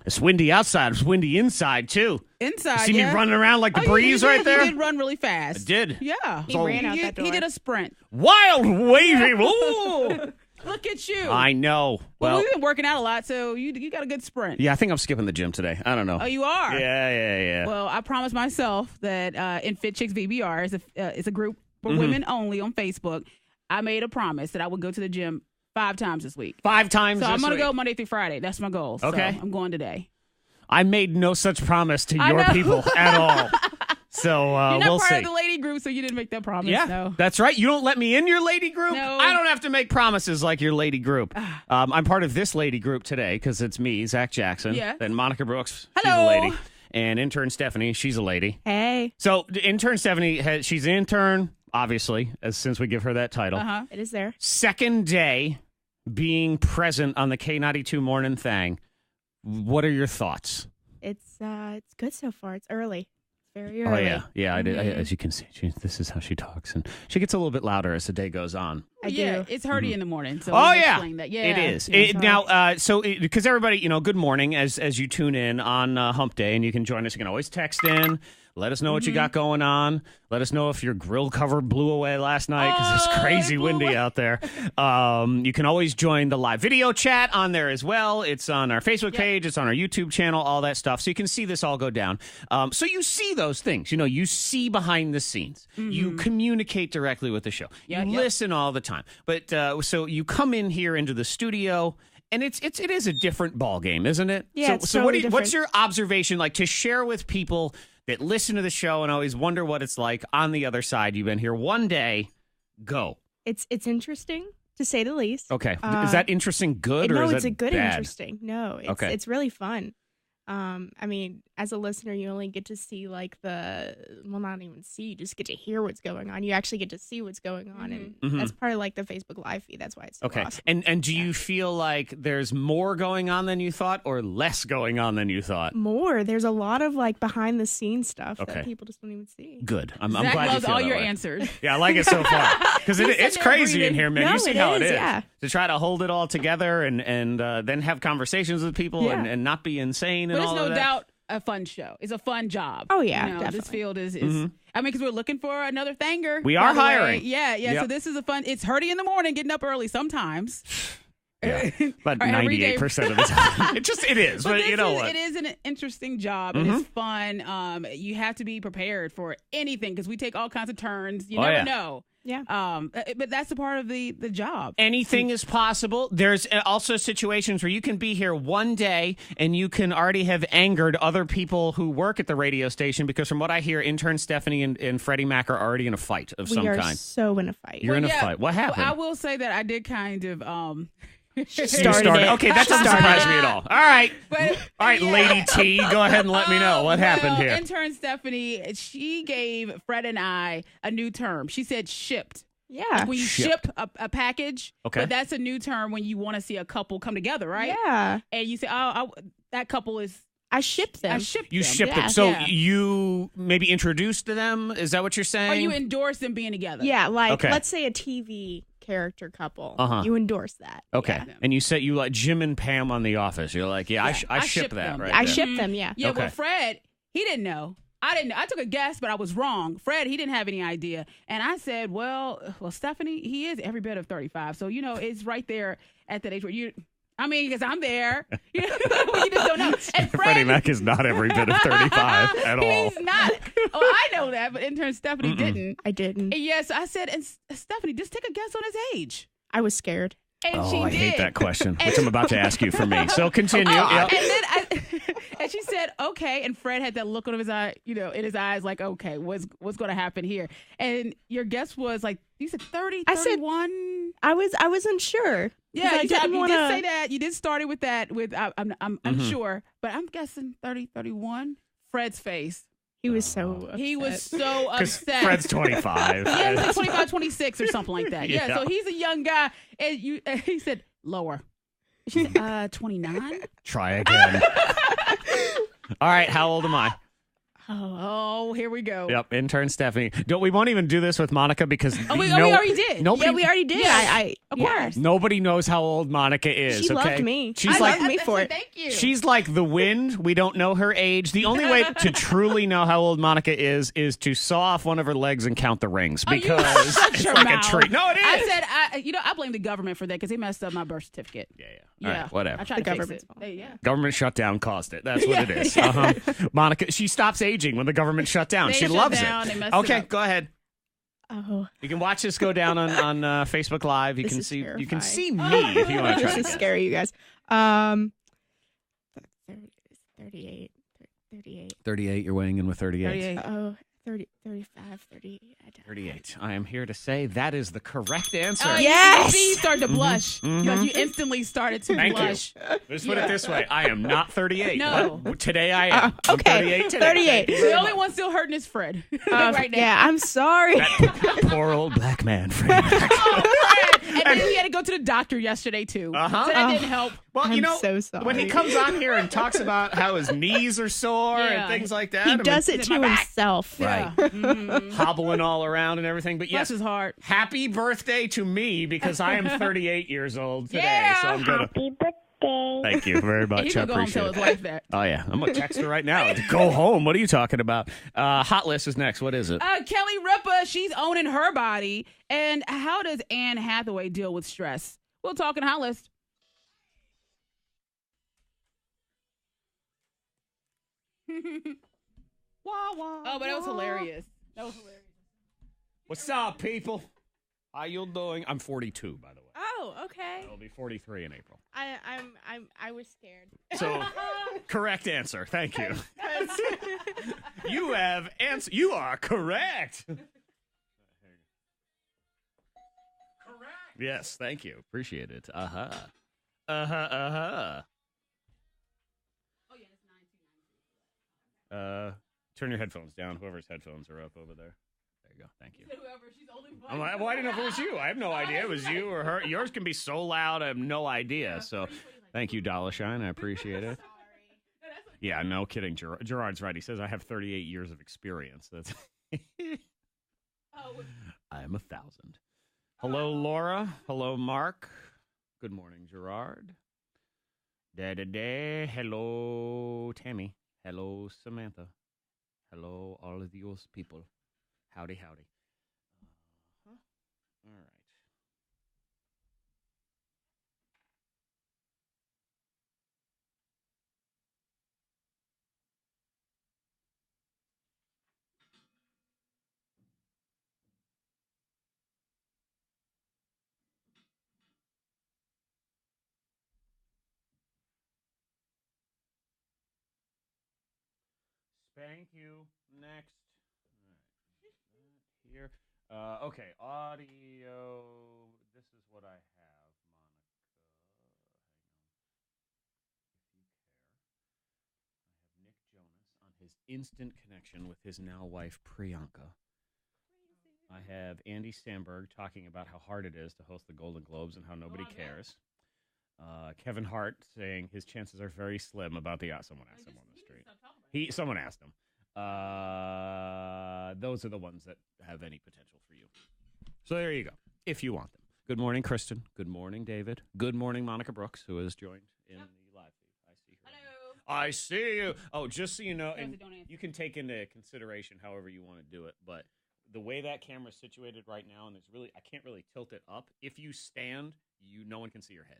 It's windy outside. It's windy inside, too. Inside, you see me running around like the breeze right there? He did run really fast. I did. Yeah. He ran out that door. He did a sprint. Wild, wavy. Ooh. Look at you. I know. Well, we've been working out a lot, so you got a good sprint. Yeah, I think I'm skipping the gym today. I don't know. Oh, you are? Yeah. Well, I promised myself that in Fit Chicks VBR is a group for women only on Facebook. I made a promise that I would go to the gym 5 times this week. 5 times So this I'm going to week. go Monday through Friday. That's my goal. Okay. So I'm going today. I made no such promise to your people at all. So You're not we'll part see. of the lady group, so you didn't make that promise. Yeah, No. that's right. You don't let me in your lady group? No. I don't have to make promises like your lady group. I'm part of this lady group today because it's me, Zach Jackson. Yeah. Then Monica Brooks, Hello. she's a lady. And intern Stephanie, she's a lady. Hey. So intern Stephanie, she's an intern, obviously, since we give her that title. Uh-huh. It is there. Second day being present on the K92 Mornin Thang. What are your thoughts? It's good so far. It's early. It's very early. Oh, yeah. I did. As you can see, this is how she talks. And she gets a little bit louder as the day goes on. I Yeah, do. it's Hurdy in the morning. So Oh, let me yeah. explain that. Yeah. It is. Yeah. Now, because everybody, good morning as you tune in on Hump Day, and you can join us. You can always text in. Let us know what you got going on. Let us know if your grill cover blew away last night because it's crazy windy out there. You can always join the live video chat on there as well. It's on our Facebook page. It's on our YouTube channel, all that stuff. So you can see this all go down. So you see those things. You see behind the scenes. You communicate directly with the show. You listen all the time. But so you come in here into the studio. And it is a different ball game, isn't it? Yeah, it's totally what's different. your observation like to share with people that listen to the show and always wonder what it's like on the other side? You've been here one day. Go. It's interesting to say the least. Okay. Is that interesting good or no, is it's that a good bad? interesting. No, it's really fun. I mean, as a listener, you only get to see not even see, you just get to hear what's going on. You actually get to see what's going on, and that's part of like the Facebook Live feed. That's why it's so awesome. And do you feel like there's more going on than you thought or less going on than you thought? More. There's a lot of like behind the scenes stuff that people just don't even see. Good. I'm Zach glad you loves feel all that your way. answers. Yeah, I like it so far because it's crazy in here, man. No, you see it how is, it is yeah. to try to hold it all together and then have conversations with people Yeah. and not be insane and But all it's of no that. doubt a fun show. It's a fun job. Oh, yeah, This definitely. field is I mean, because we're looking for another thanger. We by are the way. hiring. Yeah. Yep. So this is a fun. It's Hurdy in the morning, getting up early sometimes. Yeah, about Or every day. 98% of the time. It is, but you know what? It is an interesting job and it's fun. You have to be prepared for anything because we take all kinds of turns. You never know. Yeah. But that's a part of the job. Anything is possible. There's also situations where you can be here one day and you can already have angered other people who work at the radio station because from what I hear, intern Stephanie and Freddy Mac are already in a fight of some we are kind. so in a fight. You're in a fight. What happened? I will say that I did kind of You started it. Okay, that doesn't surprise me at all. All right. But, All right, Lady T, go ahead and let me know what happened here. Intern Stephanie, she gave Fred and I a new term. She said shipped. Yeah. When you ship a package, Okay. but that's a new term when you want to see a couple come together, right? Yeah. And you say, that couple is, I shipped them. I shipped You them. shipped Yeah. them. So Yeah. you maybe introduced to them? Is that what you're saying? Or you endorse them being together. Yeah, like Okay. let's say a TV character couple. Uh-huh. You endorse that. Okay. Yeah. And you said you like Jim and Pam on The Office. You're like, I I ship ship that, them. right? I there. shipped them, yeah. Yeah, Okay. well, Fred, he didn't know. I didn't know. I took a guess, but I was wrong. Fred, he didn't have any idea. And I said, well, Stephanie, he is every bit of 35. So, it's right there at that age where because I'm there. You just don't know. And Freddie Mac is not every bit of 35 at all. He's not. Oh, I know that, but intern Stephanie didn't. I didn't. And yes, I said, and Stephanie, just take a guess on his age. I was scared. And she I did. hate that question, which I'm about to ask you for me. So continue. Oh, Yep. and then she said, okay. And Fred had that look on his eye, in his eyes, like, okay, what's going to happen here? And your guess was like, you said 30, I said 31? I was unsure. Yeah, I you didn't did wanna... say that. You did start it with that. I'm unsure, but I'm guessing 30, 31. Fred's face. He was so upset. He was so upset. Fred's 25. Yeah, he was like 25, 26 or something like that. Yeah, Yeah. so he's a young guy. And he said, lower. She said, 29? Try again. All right, how old am I? Oh, here we go. Yep, intern Stephanie. We won't even do this with Monica because we already did. Nobody, Yeah, we already did. Yeah, of course. Nobody knows how old Monica is. She okay? loved me. She's She like loved me for it. Thank you. She's like the wind. We don't know her age. The only way to truly know how old Monica is to saw off one of her legs and count the rings because it's your like mouth. a treat. No, it is. I said, I blame the government for that because they messed up my birth certificate. Yeah. Yeah, All right, whatever. I tried to fix government's it. fault. Yeah. Government shutdown caused it. That's what it is. Monica, she stops aging when the government shut down. They She shut loves down, it. they messed Okay, it up. go ahead. Oh, You can watch this go down on Facebook Live. You This can is see me terrifying. if you want to try. this is to scary, you guys. 38. 38. You're weighing in with 38. 38. Oh, 30, 35, 38. 38. I am here to say that is the correct answer. Yes! You see, you started to blush. Mhm. Like, you instantly started to Thank blush. you. Let's put it this way. I am not 38. No. But today I am. I'm okay. 38 today. 38. Thank you The very only much. one still hurting is Fred. right now. Yeah, I'm sorry. That poor old black man, Freddy Mac. And then he had to go to the doctor yesterday, too. Uh-huh. So that didn't help. Well, I'm you know, so sorry. when he comes on here and talks about how his knees are sore Yeah. and things like that, He I mean, does it to himself. Right. Yeah. Mhm. hobbling all around and everything. But yes, Bless his heart. happy birthday to me because I am 38 years old today. Yeah. So I'm gonna. Happy birthday. Thank you very much. He's I going to go home and appreciate tell it. his wife that. Oh yeah, I'm gonna text her right now. Go home. What are you talking about? Hot list is next. What is it? Kelly Ripa, she's owning her body. And how does Anne Hathaway deal with stress? We'll talk in Hot List. Oh, but that was hilarious. That was hilarious. What's up, people? How you doing? I'm 42, by the way. Oh, okay. I'll be 43 in April. I was scared. So, correct answer. Thank you. You have answer. You are correct. Correct. Yes, thank you. Appreciate it. Uh-huh. Uh-huh, uh-huh. Oh, yeah, it's 929. Turn your headphones down. Whoever's headphones are up over there. There you go. Thank you. Whoever, she's only I'm like, well, I didn't know if it was you. I have no idea. It was you or her. Yours can be so loud. I have no idea. So, thank you, Dollarshine. I appreciate it. Yeah, no kidding. Gerard's right. He says I have 38 years of experience. That's. I am 1,000. Hello, Laura. Hello, Mark. Good morning, Gerard. Da-da-da. Hello, Tammy. Hello, Samantha. Hello, all of those people. Howdy, howdy. All right. Thank you. Next. Here. Okay, audio. This is what I have, Monica. Hang on. If you care. I have Nick Jonas on his instant connection with his now wife, Priyanka. I have Andy Samberg talking about how hard it is to host the Golden Globes and how nobody cares. Kevin Hart saying his chances are very slim about the someone asked him on the street. Someone asked him. Those are the ones that have any potential for you. So there you go, if you want them. Good morning, Kristen. Good morning, David. Good morning, Monica Brooks, who has joined in the live feed. I see her. Hello. I see you. Oh, just so you know, Those and that don't answer. you can take into consideration however you want to do it, but the way that camera's situated right now, and I can't really tilt it up. If you stand, no one can see your head.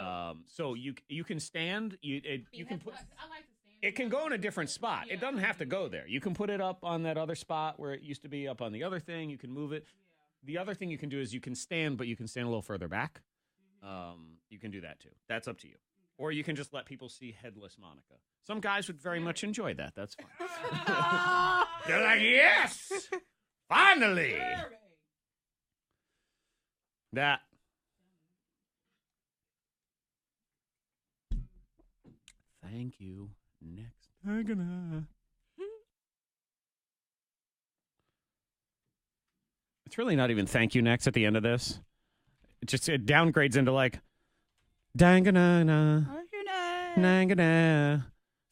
Oh. So you can stand. You can put. I like to stand. It can go in a different spot. Yeah. It doesn't have to go there. You can put it up on that other spot where it used to be up on the other thing. You can move it. Yeah. The other thing you can do is you can stand, but you can stand a little further back. You can do that too. That's up to you. Or you can just let people see headless Monica. Some guys would very much enjoy that. That's fine. They're like, yes, finally. That. Thank you. Next. It's really not even thank you next at the end of this. It downgrades into like dangana nangana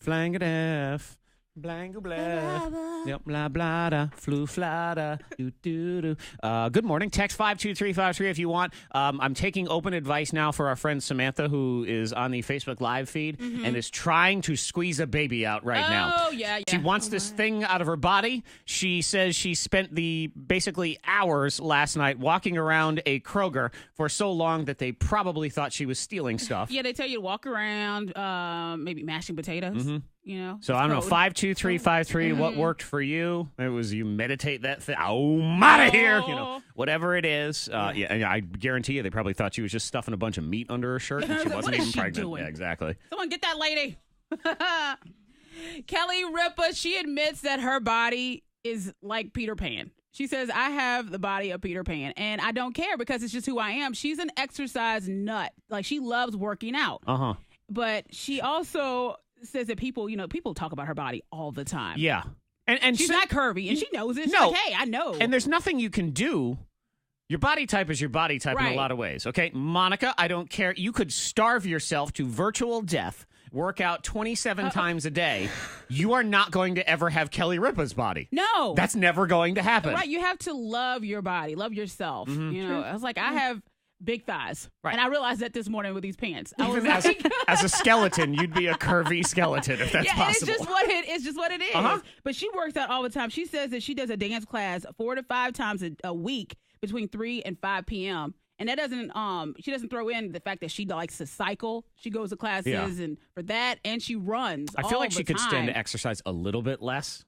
flangadaf Blank blah. Yep, blah blah da, flu flada, do do do. Good morning. Text 52353 if you want. I'm taking open advice now for our friend Samantha, who is on the Facebook Live feed and is trying to squeeze a baby out right now. Oh yeah. She wants this thing out of her body. She says she spent the basically hours last night walking around a Kroger for so long that they probably thought she was stealing stuff. Yeah, they tell you to walk around, maybe mashing potatoes. You know. So I don't know. 52353. What worked for you? It was you meditate that thing. Oh, I'm out of here. You know, whatever it is. Yeah, and I guarantee you, they probably thought she was just stuffing a bunch of meat under her shirt, and she wasn't even pregnant. Doing? Yeah, exactly. Someone get that lady. Kelly Ripa, she admits that her body is like Peter Pan. She says, I have the body of Peter Pan, and I don't care because it's just who I am. She's an exercise nut. Like, she loves working out. But she also says that people talk about her body all the time. Yeah. And she's not curvy, and she knows it. She's no. like, hey, I know. And there's nothing you can do. Your body type is your body type in a lot of ways. Okay, Monica, I don't care. You could starve yourself to virtual death, work out 27 times a day. You are not going to ever have Kelly Ripa's body. No. That's never going to happen. Right, you have to love your body, love yourself. You know, I was like, I have big thighs. Right. And I realized that this morning with these pants. I was like, as a skeleton, you'd be a curvy skeleton if that's possible. It's just what it is. But she works out all the time. She says that she does a dance class 4 to 5 times a week between 3 and 5 p.m. And that doesn't she doesn't throw in the fact that she likes to cycle. She goes to classes and for that, and she runs. I feel like she could stand to exercise a little bit less.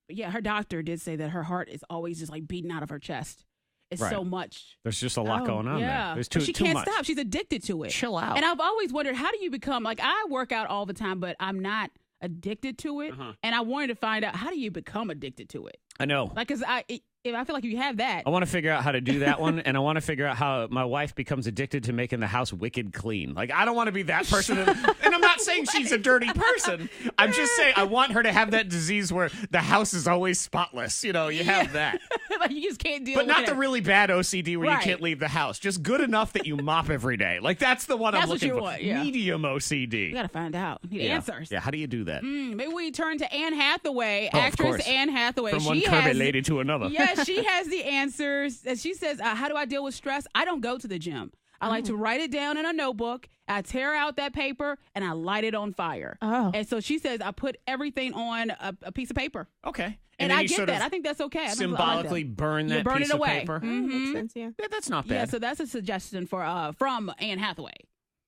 But yeah, her doctor did say that her heart is always just like beating out of her chest. It's so much. There's just a lot going on there. There's too much. She can't stop. She's addicted to it. Chill out. And I've always wondered, how do you become, like, I work out all the time, but I'm not addicted to it. And I wanted to find out, how do you become addicted to it? I know. Like, because I feel like you have that. I want to figure out how to do that one, and I want to figure out how my wife becomes addicted to making the house wicked clean. Like, I don't want to be that person. And I'm not saying she's a dirty person. I'm just saying I want her to have that disease where the house is always spotless. You know, you have that. Like, you just can't deal with it. But not the really bad OCD where you can't leave the house. Just good enough that you mop every day. Like, that's the one I'm looking for. Want, yeah. Medium OCD. You got to find out. You need answers. Yeah, how do you do that? Maybe we turn to Anne Hathaway, actress Anne Hathaway. From one curvy lady to another. Yeah, she has the answers. As she says, how do I deal with stress? I don't go to the gym. I like to write it down in a notebook. I tear out that paper and I light it on fire. And so she says I put everything on a piece of paper. Okay. And I get that. I think that's okay. Symbolically burn that piece of paper. Makes sense, yeah, that's not bad. Yeah, so that's a suggestion from Anne Hathaway.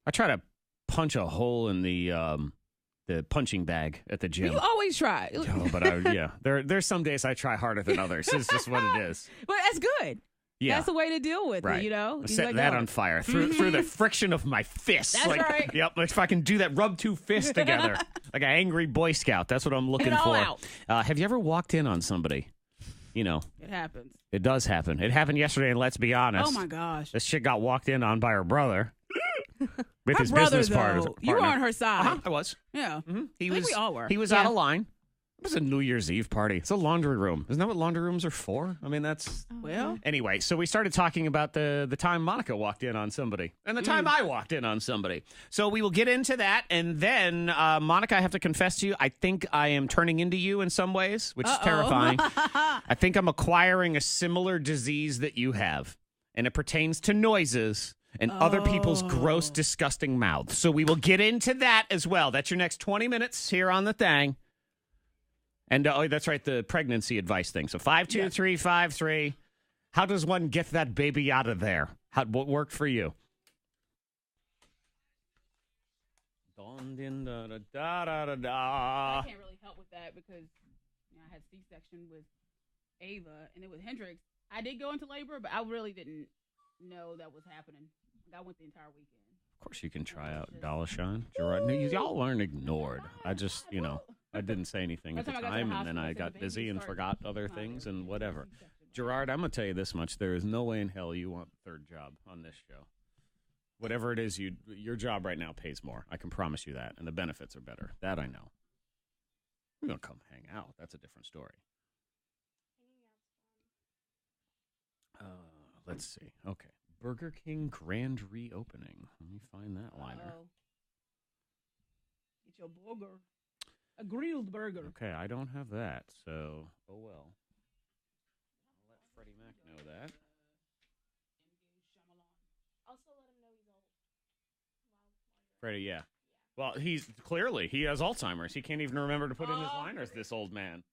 I try to punch a hole in the punching bag at the gym. You always try. Oh, but there's some days I try harder than others. It's just what it is. But that's good. Yeah. That's the way to deal with it, you know? Set that on fire through the friction of my fists. That's right. Yep, if I can do that, rub two fists together like an angry Boy Scout. That's what I'm looking for. Out. Have you ever walked in on somebody? You know. It happens. It does happen. It happened yesterday, and let's be honest. Oh, my gosh. This chick got walked in on by her brother. With her his brother, business partner. You were on her side. I was. Yeah. We all were. He was out of line. It was a New Year's Eve party. It's a laundry room. Isn't that what laundry rooms are for? I mean, that's... Well... Anyway, so we started talking about the time Monica walked in on somebody and the time I walked in on somebody. So we will get into that. And then, Monica, I have to confess to you, I think I am turning into you in some ways, which is terrifying. I think I'm acquiring a similar disease that you have. And it pertains to noises and other people's gross, disgusting mouths. So we will get into that as well. That's your next 20 minutes here on The Thang. And that's right, the pregnancy advice thing. So 52353. How does one get that baby out of there? What worked for you? I can't really help with that because I had C-section with Ava and then with Hendrix. I did go into labor, but I really didn't know that was happening. I went the entire weekend. Of course you can try out Dalashan. Gerard. No, y'all aren't ignored. I just, I didn't say anything at the time, and then I got busy and forgot other things and whatever. Gerard, I'm going to tell you this much. There is no way in hell you want the third job on this show. Whatever it is, your job right now pays more. I can promise you that, and the benefits are better. That I know. We're going to come hang out. That's a different story. Let's see. Okay. Burger King grand reopening. Let me find that liner. Get your burger. A grilled burger. Okay, I don't have that, so oh well. I'll let Freddy Mac know that. Also, let him know he's old. Freddie, yeah. Well, he has Alzheimer's. He can't even remember to put in his liners, this old man.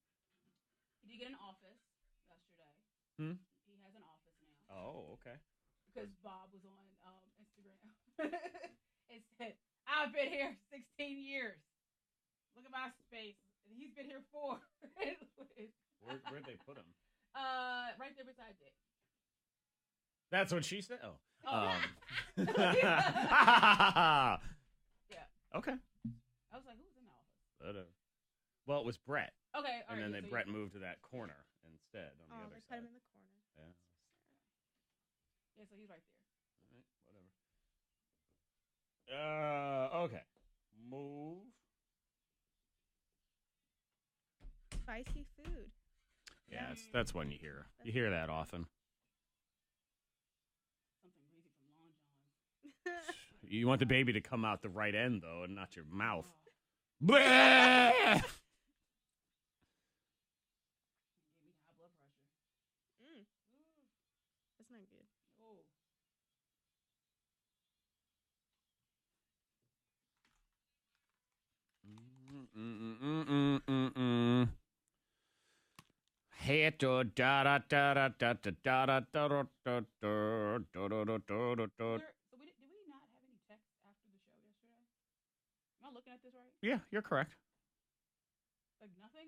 He did get an office yesterday. He has an office now. Oh, okay. Because Bob was on Instagram. It said, I've been here 16 years. Look at my space. He's been here 4. Where'd they put him? Right there beside Dick. That's what she said? Oh. Yeah. Okay. I was like, who's in the office? Whatever. Well, it was Brett. Okay. And then Brett moved to that corner instead on the other they side. put him in the corner. Yeah. Yeah, so he's right there. All right, whatever. Okay. Move. Spicy food. Yeah, that's one you hear. You hear that often. Something greasy from Long John's. You want the baby to come out the right end, though, and not your mouth. Give me high blood pressure. That's not good. Oh. Heto da da da da da da da da da da da da So did we not have any text after the show yesterday? Am I looking at this right? Yeah, you're correct. Like nothing?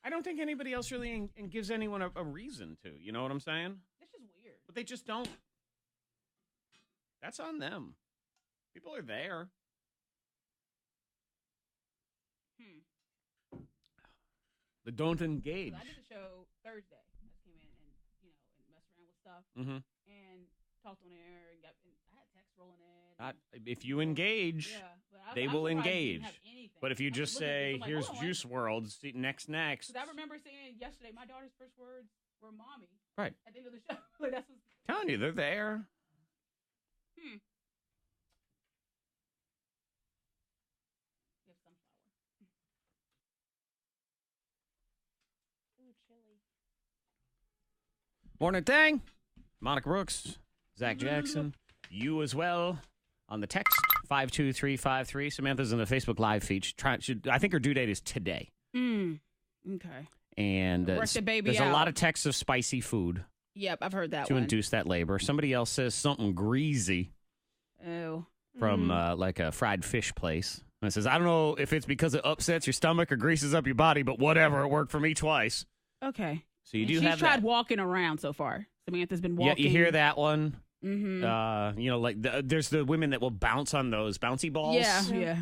I don't think anybody else really gives anyone a reason to. You know what I'm saying? It's just weird. But they just don't. That's on them. People are there. They don't engage. I did the show Thursday. I just came in and messed around with stuff and talked on air and I had text rolling in. If you engage, they will engage. But if you just say, "Here's Juice WRLD, next," because I remember saying yesterday, my daughter's first words were "mommy." Right. At the end of the show, like that's what's telling you they're there. You have sunflower. Ooh, chili. Morning Thang. Monica Brooks, Zach Jackson, you as well on the text 52353. Samantha's in the Facebook Live feed. I think her due date is today. Okay. And work the baby there's out. a lot of texts of spicy food. Yep, I've heard that to one. induce that labor. Somebody else says something greasy. Oh. From like a fried fish place. And it says, I don't know if it's because it upsets your stomach or greases up your body, but whatever. It worked for me twice. Okay. So you do she's have tried that. walking around so far. Samantha's been walking. Yeah, you hear that one. Mm-hmm. Like there's the women that will bounce on those bouncy balls. Yeah.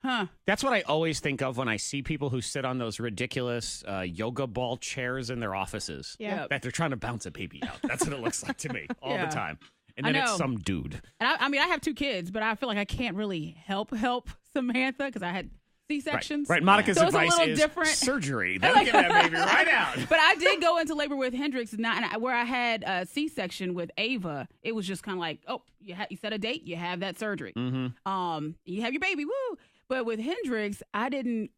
Huh. That's what I always think of when I see people who sit on those ridiculous yoga ball chairs in their offices. Yeah. That they're trying to bounce a baby out. That's what it looks like to me all the time. And then it's some dude. And I mean, I have 2 kids, but I feel like I can't really help Samantha because I had C-sections. Right. Monica's so advice is different. Surgery. That'll get that baby right out. But I did go into labor with Hendrix, where I had a C-section with Ava. It was just kind of like, oh, you set a date, you have that surgery. Mm-hmm. You have your baby, woo. But with Hendrix, I didn't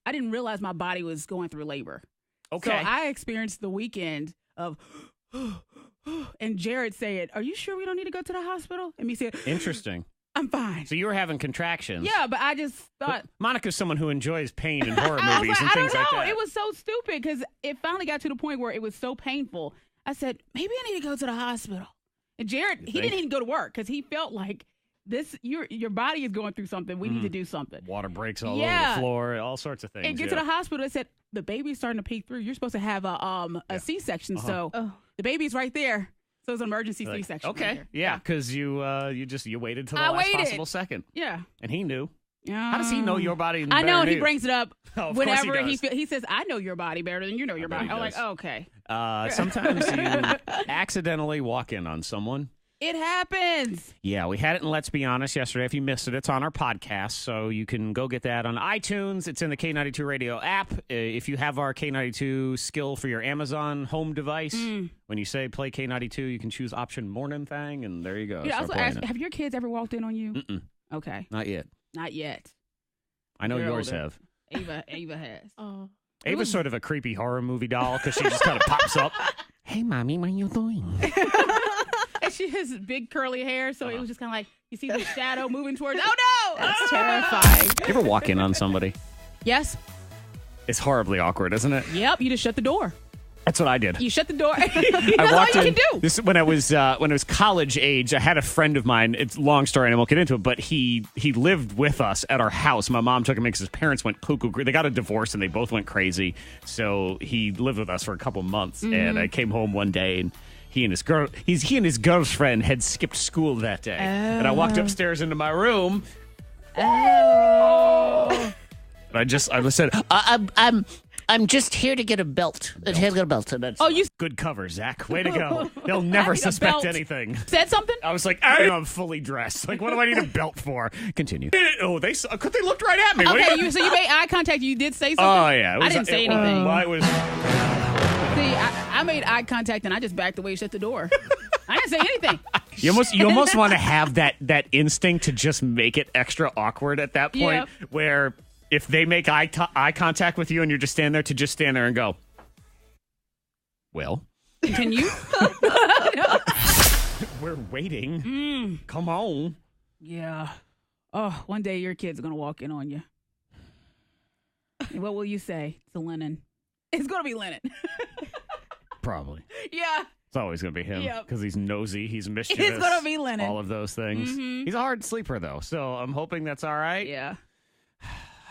realize my body was going through labor. Okay. So I experienced the weekend of, and Jared said, "Are you sure we don't need to go to the hospital?" And me said, "Interesting. I'm fine." So you were having contractions. Yeah, but I just thought. But Monica's someone who enjoys pain in horror movies and things like that. It was so stupid because it finally got to the point where it was so painful. I said, maybe I need to go to the hospital. And Jared, he didn't even go to work because he felt like your body is going through something. We need to do something. Water breaks all over the floor, all sorts of things. And get to the hospital. They said, the baby's starting to peek through. You're supposed to have a C-section. So the baby's right there. So it's an emergency C-section. Okay. Right yeah, because you waited till the last possible second. Yeah. And he knew. Yeah. How does he know your body? I know, and he brings it up whenever he says, I know your body better than you know your body. I'm like, okay. Sometimes you accidentally walk in on someone. It happens. Yeah, we had it in Let's Be Honest yesterday. If you missed it, it's on our podcast, so you can go get that on iTunes. It's in the K92 Radio app. If you have our K92 skill for your Amazon home device, when you say play K92, you can choose option Mornin Thang, and there you go. Yeah, also ask, have your kids ever walked in on you? Mm-mm. Okay. Not yet. Not yet. I know You're yours older. have. Ava has. Oh. Ava's sort of a creepy horror movie doll because she just kind of pops up. Hey, mommy, what are you doing? And she has big curly hair, so it was just kind of like you see the shadow moving towards. Oh no! That's terrifying. You ever walk in on somebody? Yes. It's horribly awkward, isn't it? Yep. You just shut the door. That's what I did. You shut the door. That's I walked all you in. can do. This when I was college age. I had a friend of mine. It's a long story, and I won't get into it. But he lived with us at our house. My mom took him because his parents went cuckoo. They got a divorce, and they both went crazy. So he lived with us for a couple months. And I came home one day, and he and his girlfriend had skipped school that day. And I walked upstairs into my room. Oh. And I said, I'm just here to get a belt. And that's good cover, Zach. Way to go. They'll never need a suspect belt. anything. Said something? I was like, I'm fully dressed. Like, what do I need a belt for? Continue. Oh, they looked right at me. Okay, so you made eye contact. You did say something? Oh, yeah. I didn't say anything. I was... See, I made eye contact, and I just backed away and shut the door. I didn't say anything. You almost want to have that instinct to just make it extra awkward at that point, where if they make eye contact with you and you're just standing there, to just stand there and go, well, Can you? we're waiting. Come on. Yeah. Oh, one day your kids are going to walk in on you. What will you say to Lennon? It's going to be Lennon. Probably. Yeah. It's always going to be him because he's nosy, he's mischievous. It's going to be Lennon. All of those things. Mm-hmm. He's a hard sleeper, though, so I'm hoping that's all right. Yeah.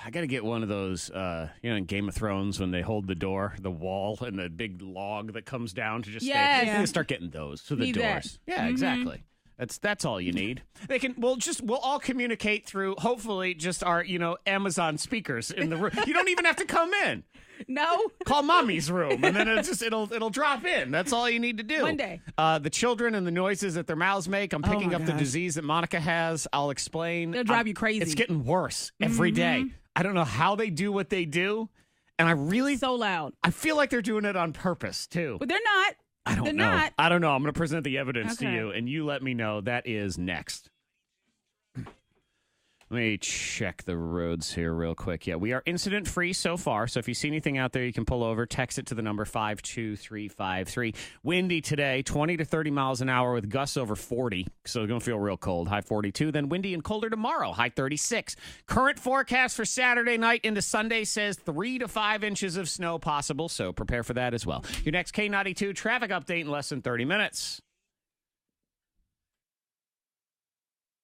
I got to get one of those, in Game of Thrones when they hold the door, the wall, and the big log that comes down to just stay. Yes. I'm gonna start getting those for the Need doors. that. Yeah, exactly. That's all you need. We'll all communicate through, hopefully, just our, Amazon speakers in the room. You don't even have to come in. No. Call mommy's room, and then it'll drop in. That's all you need to do. One day. The children and the noises that their mouths make. I'm picking up the disease that Monica has. I'll explain. They'll drive you crazy. It's getting worse every day. I don't know how they do what they do, and I really So loud. I feel like they're doing it on purpose too. But they're not. I don't They're know. not. I don't know. I'm going to present the evidence to Okay. you, and you let me know. That is next. Let me check the roads here real quick. Yeah, we are incident-free so far, so if you see anything out there, you can pull over. Text it to the number 52353. Windy today, 20 to 30 miles an hour with gusts over 40, so it's going to feel real cold. High 42. Then windy and colder tomorrow, high 36. Current forecast for Saturday night into Sunday says 3 to 5 inches of snow possible, so prepare for that as well. Your next K92 traffic update in less than 30 minutes.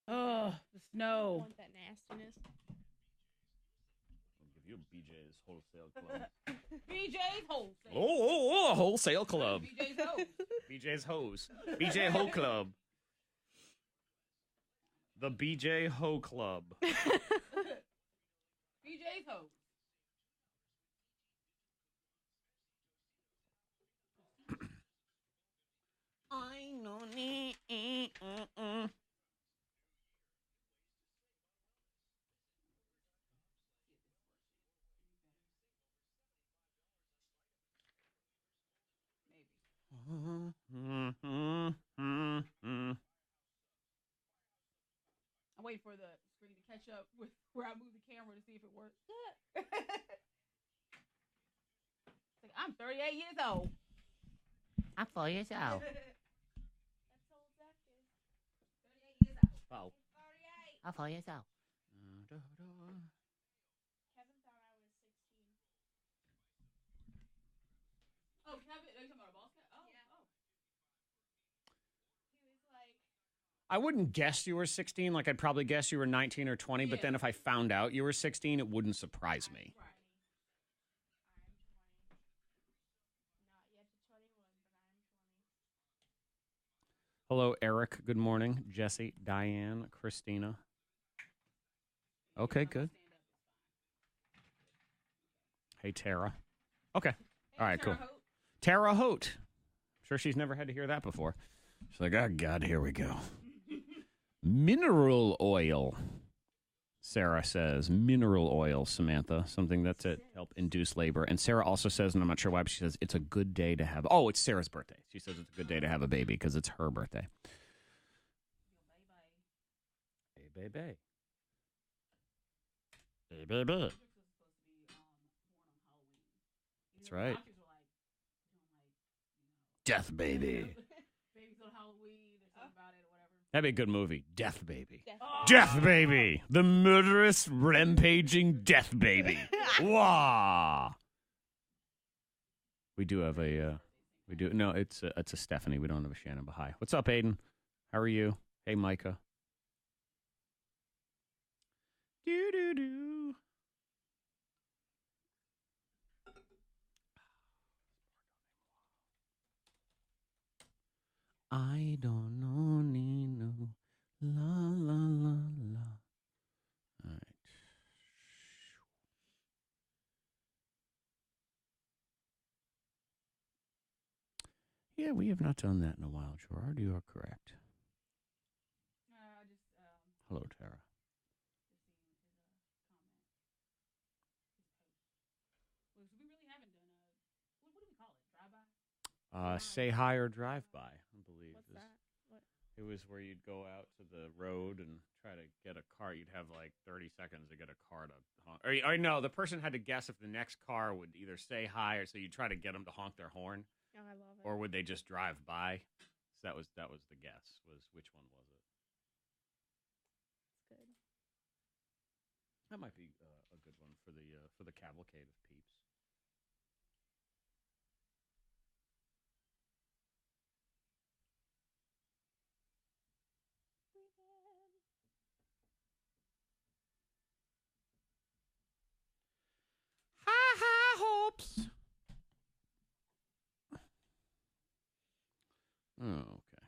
Oh, the snow. Want that nastiness. I'll give you BJ's Wholesale Club. BJ's Wholesale. Oh, Wholesale Club. BJ's Hose. BJ's Hose. BJ Ho Club. The BJ Ho Club. BJ's Hose. I know. I'm waiting for the screen to catch up with where I move the camera to see if it works. Like, I'm 38 years old. I'm 4 years old. That's old Zach is. 38 years old. Oh. 38. I'm 4 years old. Kevin thought I was 16. Oh, Kevin, are you talking about a ball cat? Oh, yeah. Oh. He was like, I wouldn't guess you were 16. Like, I'd probably guess you were 19 or 20. But then if I found out you were 16, it wouldn't surprise me. right. I'm 20. Not yet to 21, but I'm 20. Hello, Eric. Good morning. Jesse, Diane, Christina. Okay, good. Hey, Tara. Okay. All right, cool. Tara Hote. I'm sure she's never had to hear that before. She's like, oh, God, here we go. Mineral oil. Sarah says, mineral oil, Samantha, something that's to help induce labor. And Sarah also says, and I'm not sure why, but she says, it's a good day to have. Oh, it's Sarah's birthday. She says it's a good day to have a baby because it's her birthday. Hey, baby. Baby. That's right. Death Baby. Baby's on Halloween. There's something about it or whatever. That'd be a good movie. Death Baby. Death Baby. The murderous, rampaging Death Baby. Wah. We do have a. No, it's a Stephanie. We don't have a Shannon. But hi. What's up, Aiden? How are you? Hey, Micah. Do. I don't know, Nino. La, la, la, la. All right. Yeah, we have not done that in a while, Gerard. You are correct. Hello, Tara. We really haven't done what do we call it? Drive-by? Say hi or drive by, I believe. What's that? What? It was where you'd go out to the road and try to get a car. You'd have like 30 seconds to get a car to honk. Or no, the person had to guess if the next car would either say hi or so you'd try to get them to honk their horn. Oh, I love it. Or would they just drive by? So that was the guess. Was which one was it? That's good. That might be a good one for the cavalcade of peeps. High hopes. Oh, okay.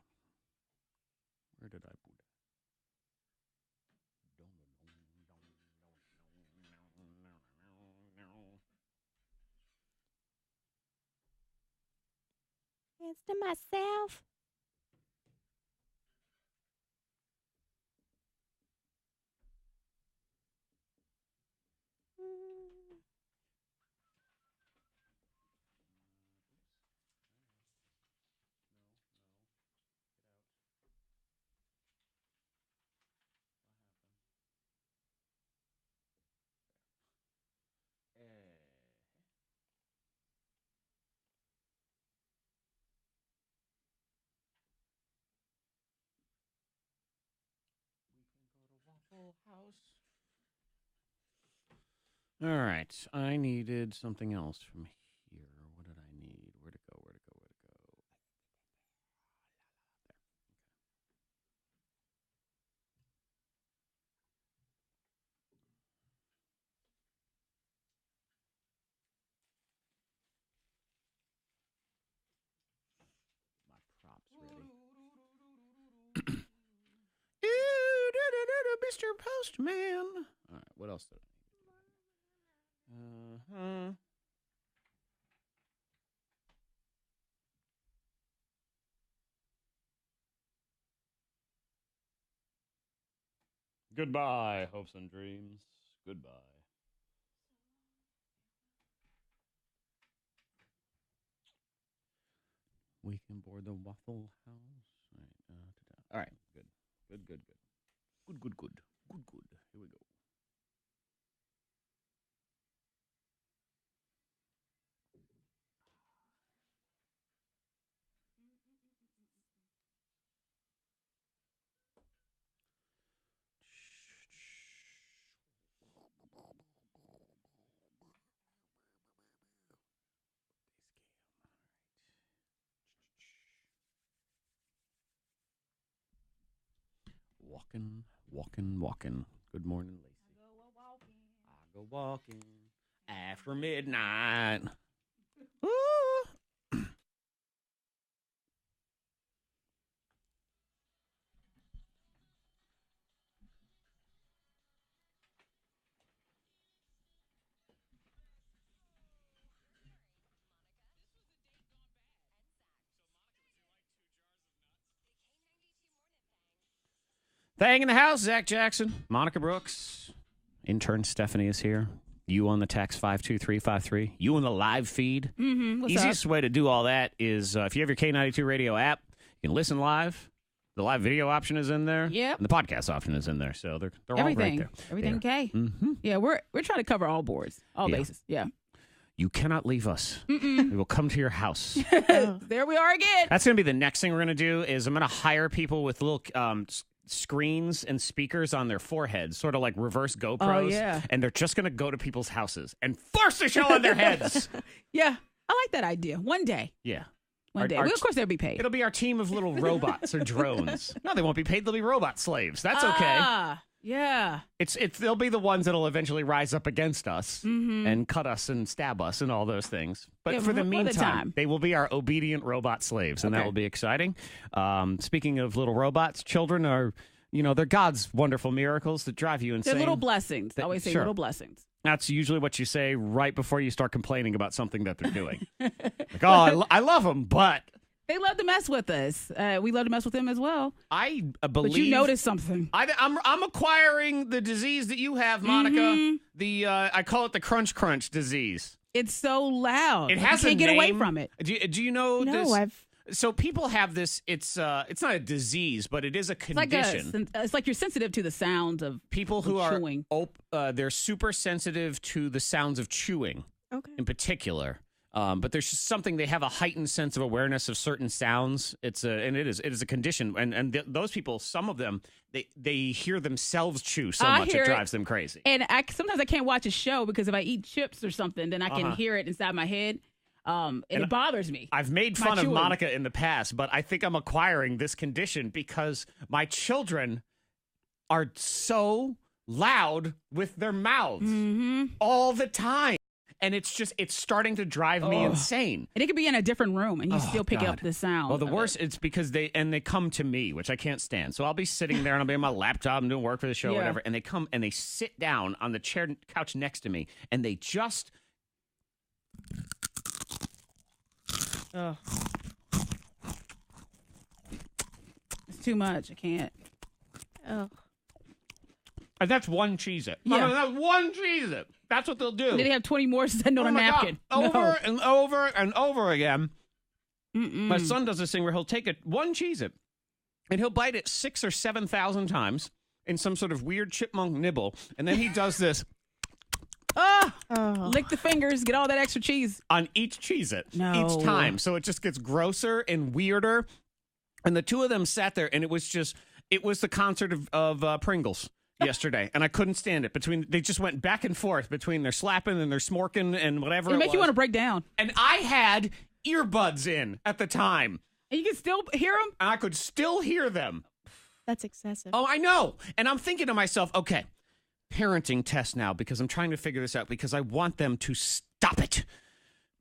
Where did I put it? It's to myself. House. All right. I needed something else from here. What did I need? Where'd it go? There. Okay. My props ready. Mr. Postman. All right, what else did I need? Goodbye, hopes and dreams. Goodbye. We can board the Waffle House. All right, good. Good. Here we go. Walking. Good morning, Lacey. I go walking after midnight. Ooh. Thang in the house, Zach Jackson, Monica Brooks, intern Stephanie is here. You on the text 52353. You on the live feed. Mm-hmm. Easiest way to do all that is if you have your K92 radio app, you can listen live. The live video option is in there. Yep. And the podcast option is in there. So they're all right there. Everything okay. Mm-hmm. Yeah, we're trying to cover all boards, all bases. Yeah. You cannot leave us. We will come to your house. There we are again. That's going to be the next thing we're going to do is I'm going to hire people with little screens and speakers on their foreheads, sort of like reverse GoPros. Oh, yeah. And they're just going to go to people's houses and force the show on their heads. Yeah. I like that idea. One day. Yeah. One day. Well, of course, they'll be paid. It'll be our team of little robots or drones. No, they won't be paid. They'll be robot slaves. That's okay. Yeah. They'll be the ones that'll eventually rise up against us and cut us and stab us and all those things. But for the meantime, they will be our obedient robot slaves, and that will be exciting. Speaking of little robots, children are, they're God's wonderful miracles that drive you insane. They're little blessings. I always say little blessings. That's usually what you say right before you start complaining about something that they're doing. Like, oh, I love them, but... They love to mess with us. We love to mess with them as well. I believe... But you noticed something. I'm acquiring the disease that you have, Monica. I call it the crunch disease. It's so loud. It has you can't a get name. away from it. Do you know this? No, So people have this. It's not a disease, but it is a condition. It's like you're sensitive to the sounds of people who chewing. They're super sensitive to the sounds of chewing, in particular. But there's just something, they have a heightened sense of awareness of certain sounds. It is a condition, and those people, some of them, they hear themselves chew so much it drives them crazy. And sometimes I can't watch a show because if I eat chips or something, then I can hear it inside my head. And it bothers me. I've made fun of Monica in the past, but I think I'm acquiring this condition because my children are so loud with their mouths all the time. And it's starting to drive me insane. And it could be in a different room, and you still pick up the sound. Well, the worst, it's because they come to me, which I can't stand. So I'll be sitting there, and I'll be on my laptop and doing work for the show or whatever, and they come and they sit down on the couch next to me, and they just... It's too much. I can't. And that's one Cheez-It. Yeah. That's one Cheez-It. That's what they'll do. And then they have 20 more sitting on a napkin. God. And over and over again. My son does this thing where he'll take one Cheez-It and he'll bite it 6,000 or 7,000 times in some sort of weird chipmunk nibble. And then he does this. Lick the fingers, get all that extra cheese. On each Cheez-It. Each time. So it just gets grosser and weirder. And the two of them sat there, and it was the concert of Pringles yesterday, and I couldn't stand it. They just went back and forth between their slapping and their smorking and whatever. It make you want to break down. And I had earbuds in at the time. And you can still hear them? And I could still hear them. That's excessive. Oh, I know. And I'm thinking to myself, okay, parenting test now, because I'm trying to figure this out because I want them to stop it.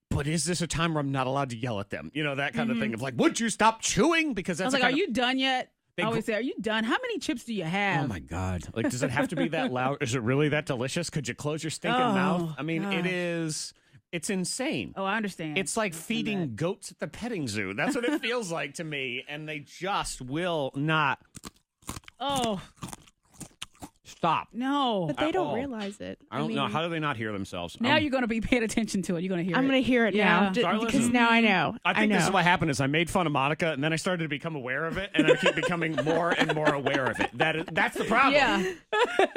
But is this a time where I'm not allowed to yell at them? That kind of thing of like, would you stop chewing? Because that's I was like, are you done yet? I always say, are you done? How many chips do you have? Oh, my God. Like, does it have to be that loud? Is it really that delicious? Could you close your stinking mouth? I mean, it's insane. Oh, I understand. It's like feeding goats at the petting zoo. That's what it feels like to me. And they just will not stop. No. But they don't realize it. I don't know. How do they not hear themselves? Now you're going to be paying attention to it. You're going to hear it. I'm going to hear it now. Because now I know. I think this is what happened is I made fun of Monica, and then I started to become aware of it, and I keep becoming more and more aware of it. That's the problem. Yeah.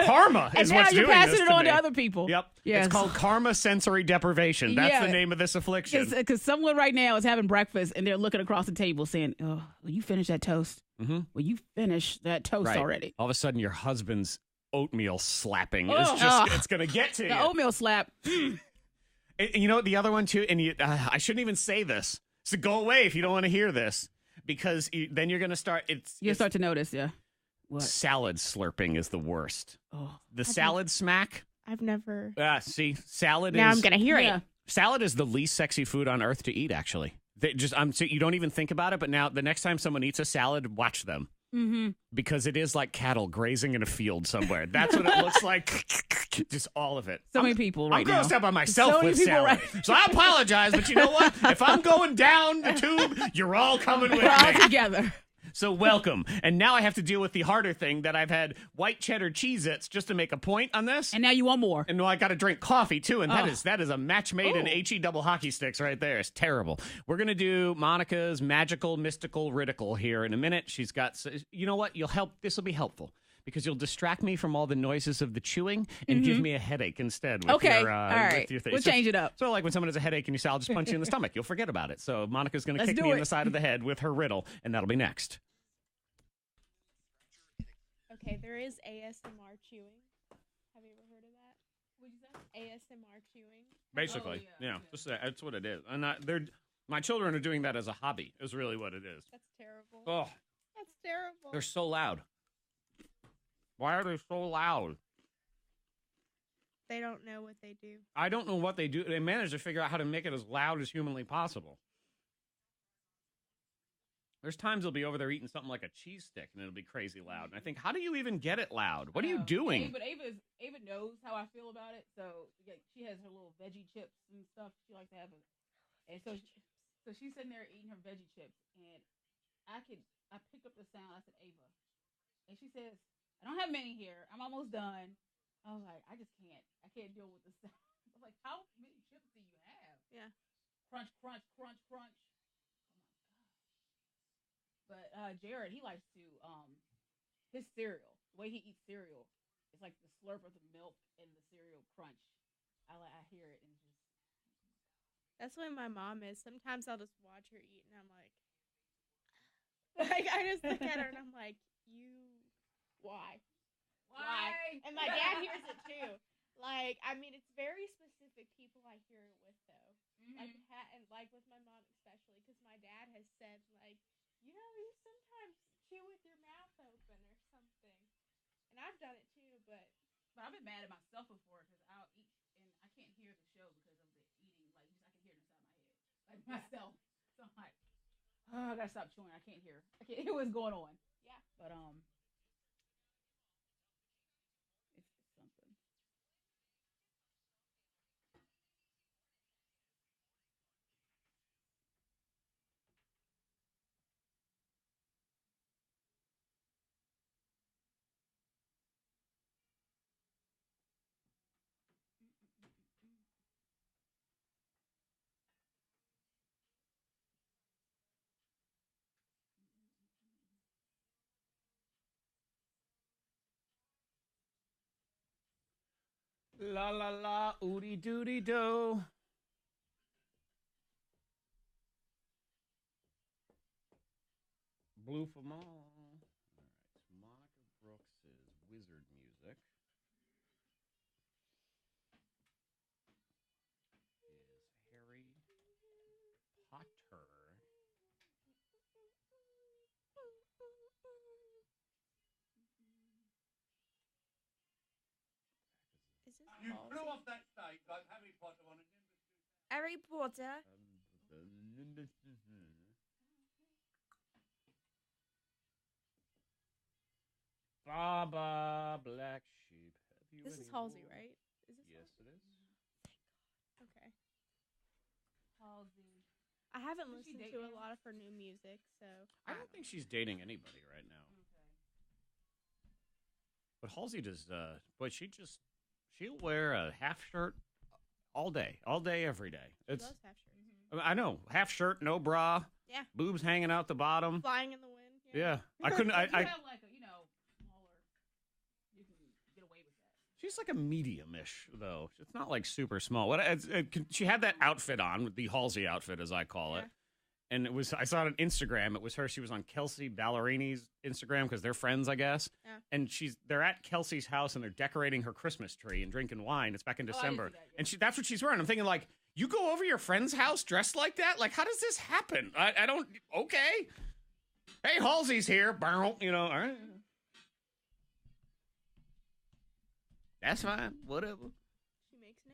Karma is what's doing this. And now you're passing it on to other people. Yep. Yes. It's called karma sensory deprivation. That's the name of this affliction. Because someone right now is having breakfast, and they're looking across the table saying, will you finish that toast? Will you finish that toast already? All of a sudden, your husband's oatmeal slapping it's going to get to you. The oatmeal slap. And you know what, the other one too, and I shouldn't even say this, so go away if you don't want to hear this, because then you're going to start, you'll start to notice, What? Salad slurping is the worst. Salad smack. I've never. See, salad now is. I'm going to hear it. Salad is the least sexy food on earth to eat, actually. So you don't even think about it, but now the next time someone eats a salad, watch them. Because it is like cattle grazing in a field somewhere. That's what it looks like. Just all of it. Many people right now. I'm grossed out by myself with salad. So I apologize, but you know what? If I'm going down the tube, you're all coming with me. We're all together. So welcome. And now I have to deal with the harder thing that I've had white cheddar Cheez-Its just to make a point on this. And now you want more. And now I got to drink coffee, too. And that is a match made in HE double hockey sticks right there. It's terrible. We're going to do Monica's magical, mystical Riddle here in a minute. She's got, you know what? You'll help. This will be helpful. Because you'll distract me from all the noises of the chewing and give me a headache instead. With okay, your, all right. with your thing. We'll change it up. So like when someone has a headache and you say, I'll just punch you in the stomach. You'll forget about it. So Monica's going to kick me in the side of the head with her riddle, and that'll be next. Okay, there is ASMR chewing. Have you ever heard of that? What did you say? ASMR chewing. Basically, that's what it is. And my children are doing that as a hobby, is really what it is. That's terrible. Oh. That's terrible. They're so loud. Why are they so loud? They don't know what they do. I don't know what they do. They manage to figure out how to make it as loud as humanly possible. There's times they'll be over there eating something like a cheese stick, and it'll be crazy loud. And I think, how do you even get it loud? What are you doing? But Ava knows how I feel about it. So she has her little veggie chips and stuff. She likes to have it. And so she's sitting there eating her veggie chips, and I picked up the sound. I said, Ava, and she says, I don't have many here. I'm almost done. I was like, I just can't. I can't deal with the sound. I was like, how many chips do you have? Yeah. Crunch, crunch, crunch, crunch. Oh my god. But Jared, he likes to his cereal. The way he eats cereal, it's like the slurp of the milk and the cereal crunch. I hear it and just. That's the way my mom is. Sometimes I'll just watch her eat and I'm like I just look at her and I'm like, Why? And my dad hears it too. Like, I mean, it's very specific people I hear it with, though. Mm-hmm. Like with my mom especially, because my dad has said, like, you sometimes chew with your mouth open or something. And I've done it too, but I've been mad at myself before because I'll eat and I can't hear the show because of the eating. Like, I can hear it inside my head, like myself. So I'm like, I gotta stop chewing. I can't hear what's going on. Yeah, but La la la, ooty dooty do. Blue for all. All right, Monica Brooks's wizard music is Harry Potter. You blew off that stage like Harry Potter on a Nimbus. Harry Potter. Baba Black Sheep. This is Halsey, right? Is this yes, Halsey? it is. Okay. Halsey. I haven't listened to a lot of her new music, so I don't think she's dating anybody right now. Okay. But Halsey does. But she'll wear a half shirt all day, every day. She loves half shirts. I know, half shirt, no bra. Yeah. Boobs hanging out the bottom. Flying in the wind. Yeah. I couldn't. You have like a smaller. You can get away with that. She's like a medium-ish though. It's not like super small. She had that outfit on, the Halsey outfit as I call it. And it was, I saw it on Instagram. It was her. She was on Kelsey Ballerini's Instagram because they're friends, I guess. Yeah. And they're at Kelsey's house and they're decorating her Christmas tree and drinking wine. It's back in December. And that's what she's wearing. I'm thinking like, you go over your friend's house dressed like that? Like, how does this happen? I don't, okay. Hey, Halsey's here. All right. That's fine. Whatever. She makes an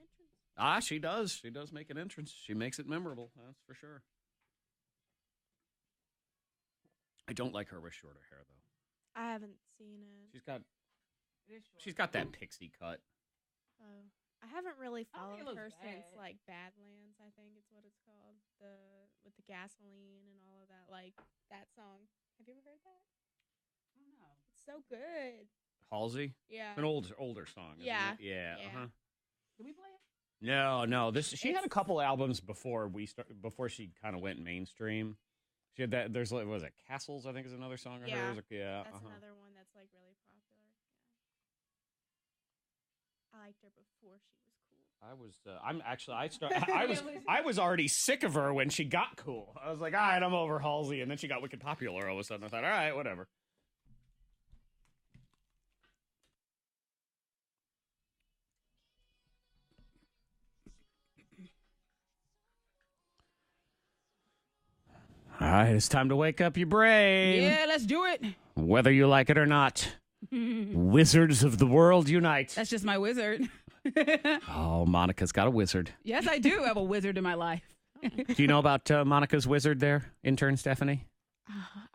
entrance. She does. She does make an entrance. She makes it memorable. That's for sure. I don't like her with shorter hair, though. I haven't seen it. She's got that pixie cut. Oh. I haven't really followed her since, bad. like, Badlands, I think it's what it's called. With the gasoline and all of that, like, that song. Have you ever heard that? I don't know. It's so good. Halsey? Yeah. An older song. Isn't Yeah. It? Yeah. Yeah. Uh-huh. Did we play it? No. She had a couple albums before she kind of went mainstream. She had that. There's what was it? Castles, I think, is another song of hers. Yeah. That's another one that's like really popular. Yeah. I liked her before she was cool. I was already sick of her when she got cool. I was like, all right, I'm over Halsey, and then she got wicked popular all of a sudden. I thought, all right, whatever. All right, it's time to wake up your brain. Yeah, let's do it. Whether you like it or not, wizards of the world unite. That's just my wizard. Oh, Monica's got a wizard. Yes, I do have a wizard in my life. Do you know about Monica's wizard there, intern Stephanie?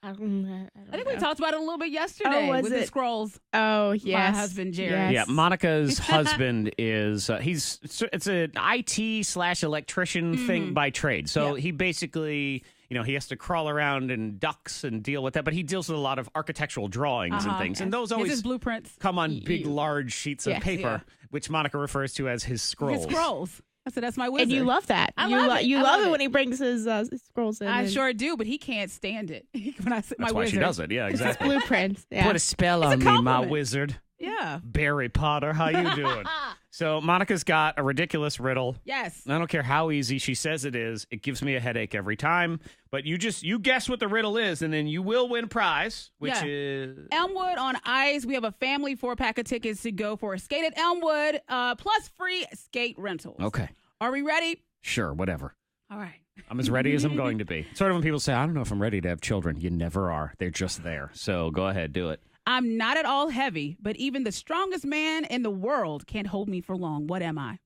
I think we talked about it a little bit yesterday with the scrolls. Oh, yes. My husband, Jerry. Yes. Yeah, Monica's husband is, it's an IT/electrician thing by trade. So he basically, he has to crawl around in ducts and deal with that, but he deals with a lot of architectural drawings and things. And those always his blueprints come on big, large sheets of paper, which Monica refers to as his scrolls. His scrolls. I said, that's my wizard. And you love that. You love it when he brings his scrolls in. I sure do, but he can't stand it. When I say That's why wizard. she does it. Yeah, exactly. Blueprints. Yeah. Put a spell on me, my wizard. Yeah. Barry Potter, how you doing? So Monica's got a ridiculous riddle. Yes. I don't care how easy she says it is. It gives me a headache every time. But you guess what the riddle is, and then you will win a prize, which is Elmwood on Ice. We have a family 4-pack of tickets to go for a skate at Elmwood, plus free skate rentals. Okay. Are we ready? Sure, whatever. All right. I'm as ready as I'm going to be. Sort of when people say, I don't know if I'm ready to have children. You never are. They're just there. So go ahead, do it. I'm not at all heavy, but even the strongest man in the world can't hold me for long. What am I?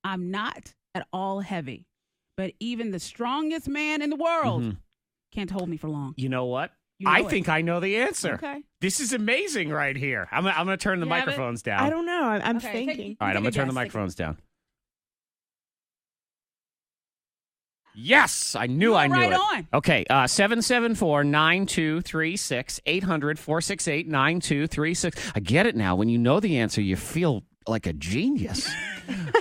I'm not at all heavy, but even the strongest man in the world can't hold me for long. You know what? I think I know the answer. Okay. This is amazing right here. I'm going to turn the microphones down. I don't know. I'm thinking. All right, I'm going to turn the microphones down. Yes, I knew I knew right it. On. Okay, 774-9236, 800-468-9236. I get it now. When you know the answer, you feel like a genius.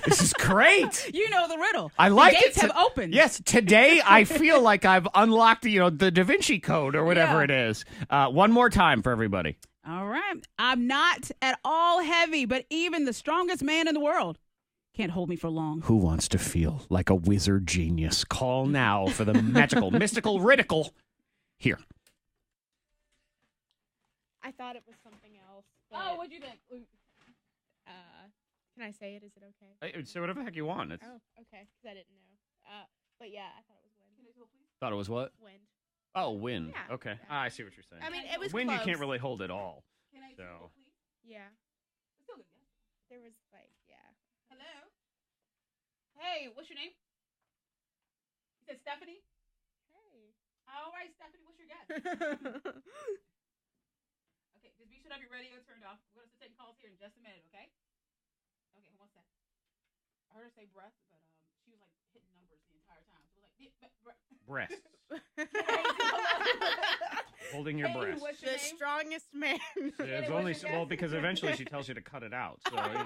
This is great. You know the riddle. I like the gates have opened. Yes, today I feel like I've unlocked, the Da Vinci Code or whatever it is. One more time for everybody. All right. I'm not at all heavy, but even the strongest man in the world can't hold me for long. Who wants to feel like a wizard genius? Call now for the magical, mystical, ridicle. Here. I thought it was something else. Oh, what'd you think? Can I say it? Is it okay? Say whatever the heck you want. Oh, okay. Because I didn't know. But yeah, I thought it was wind. Thought it was what? Wind. Oh, wind. Yeah. Okay. Yeah. I see what you're saying. I mean, it was wind. close. You can't really hold it all. Can I So. please? Yeah. Still good, yeah. There was like, yeah. Hello? Hey, what's your name? You said Stephanie? Hey. All right, Stephanie, what's your guess? Okay, just be sure to have your radio turned off. We're going to take calls here in just a minute, okay? Okay, hold on a sec. I heard her say breath, but she was like hitting numbers the entire time. So it was like, Breasts. Holding your breath. What's your The name? strongest man. It's only because eventually she tells you to cut it out. So Have your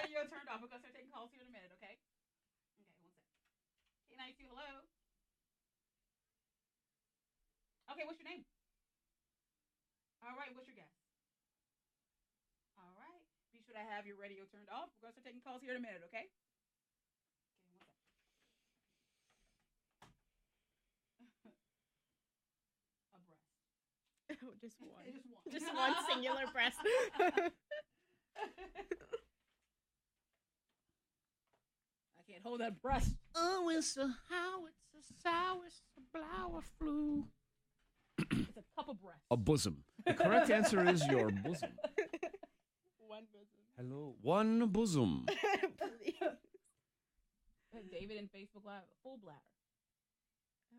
radio turned off. We're going to start taking calls here in a minute, okay? Okay, one sec. K92, hello? Okay, what's your name? All right, what's your guess? All right. Be sure to have your radio turned off. We're going to start taking calls here in a minute, okay? Okay, one sec. A breast. Just one. Just one. Just one singular breast. I can't hold that breast. Oh, it's a how, it's a sour, it's a flower flu. It's a cup of breast. A bosom. The correct answer is your bosom. One bosom. Hello. One bosom. Please. David in Facebook Live, full bladder. Oh.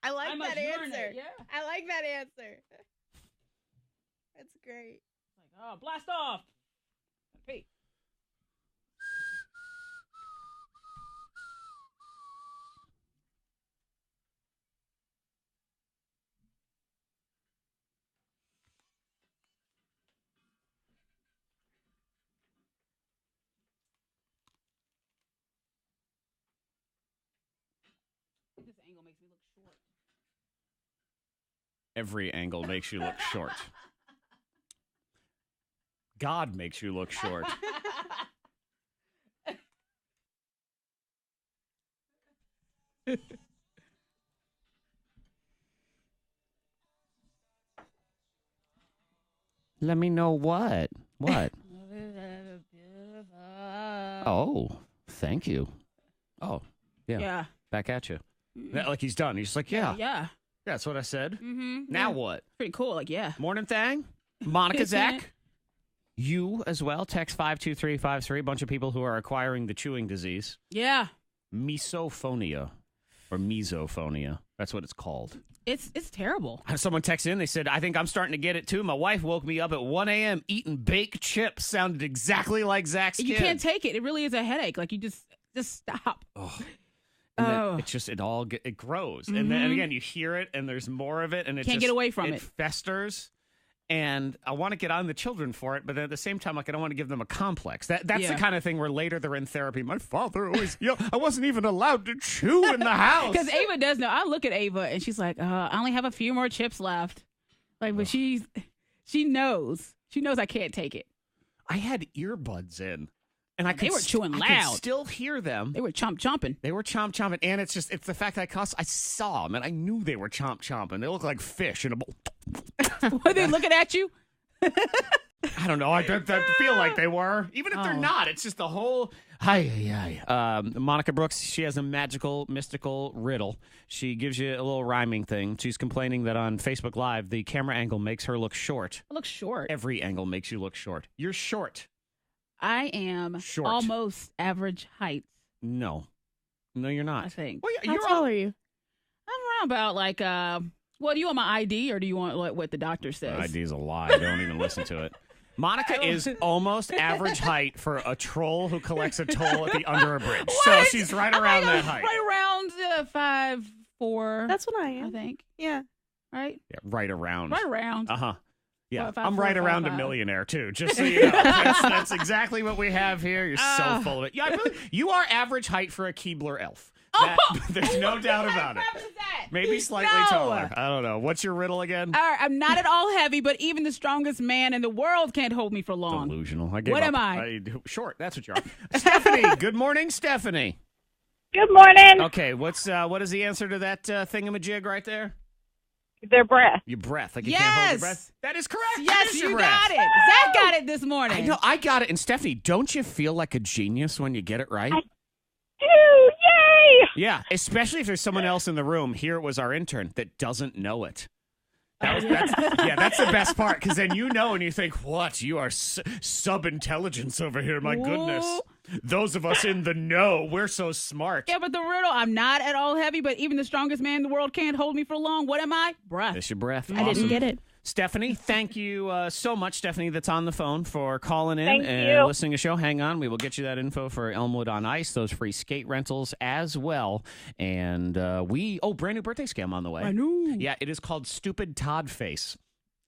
I like that answer. Yeah. I like that answer. That's great. Like, oh, blast off. Hey. angle makes me look short. Every angle makes you look short. God makes you look short. Let me know what? What? Oh, thank you. Oh, yeah. Yeah. Back at you. Like he's done. He's just like, yeah. Yeah. That's what I said. Mm-hmm. Now what? Pretty cool. Like, yeah. Morning Thang. Monica Zach. You as well. Text 52353. A bunch of people who are acquiring the chewing disease. Yeah. Misophonia or misophonia. That's what it's called. It's terrible. Someone texted in. They said, I think I'm starting to get it too. My wife woke me up at 1 a.m. eating baked chips. Sounded exactly like Zach's kid. You can't take it. It really is a headache. Like, you just stop. Oh. And then it grows. Mm-hmm. And then again, you hear it and there's more of it. And it Can't get away from it. It festers. And I want to get on the children for it, but at the same time, like, I don't want to give them a complex. That's the kind of thing where later they're in therapy. My father always, I wasn't even allowed to chew in the house. Because Ava does know. I look at Ava and she's like, I only have a few more chips left. Like, but she knows. She knows I can't take it. I had earbuds in. And they were chewing loud. I could still hear them. They were chomping. They were chomping. And it's the fact that I saw them and I knew they were chomping. They look like fish in a bowl. Were they looking at you? I don't know. I feel like they were. Even if they're not, it's just the whole. Monica Brooks, she has a mystical riddle. She gives you a little rhyming thing. She's complaining that on Facebook Live, the camera angle makes her look short. I look short. Every angle makes you look short. You're short. I am short. Almost average height. No, you're not. I think. Well, how tall are you? I'm around about like, do you want my ID or do you want what the doctor says? My ID's a lie. Don't even listen to it. Monica is almost average height for a troll who collects a toll at the under a bridge. What? So she's right around that height. Right around 5'4". That's what I am. I think. Yeah. Right? Yeah, right around. Right around. Uh-huh. Yeah, 5'4", I'm right around 5'5". a millionaire, too, just so you know. That's exactly what we have here. You're so full of it. Yeah, you are average height for a Keebler elf. There's no doubt about it. Maybe slightly taller. I don't know. What's your riddle again? All right, I'm not at all heavy, but even the strongest man in the world can't hold me for long. Delusional. What am I? Short. That's what you are. Stephanie. Good morning, Stephanie. Good morning. Okay, what is the answer to that thingamajig right there? Their breath. Your breath. Like you can't hold your breath? That is correct. Yes, you got it. Zach got it this morning. I know. I got it. And Stephanie, don't you feel like a genius when you get it right? I do. Yay! Yeah, especially if there's someone else in the room. Here it was our intern that doesn't know it. That's the best part, because then you know and you think, what? You are sub-intelligence over here, my goodness. Those of us in the know, we're so smart. Yeah, but the riddle, I'm not at all heavy, but even the strongest man in the world can't hold me for long. What am I? Breath. It's your breath. I didn't get it. Stephanie, thank you so much, Stephanie, that's on the phone, for calling in Thank and you. listening to the show. Hang on. We will get you that info for Elmwood on Ice, those free skate rentals as well. And brand new birthday scam on the way. I know. Yeah, it is called Stupid Todd Face.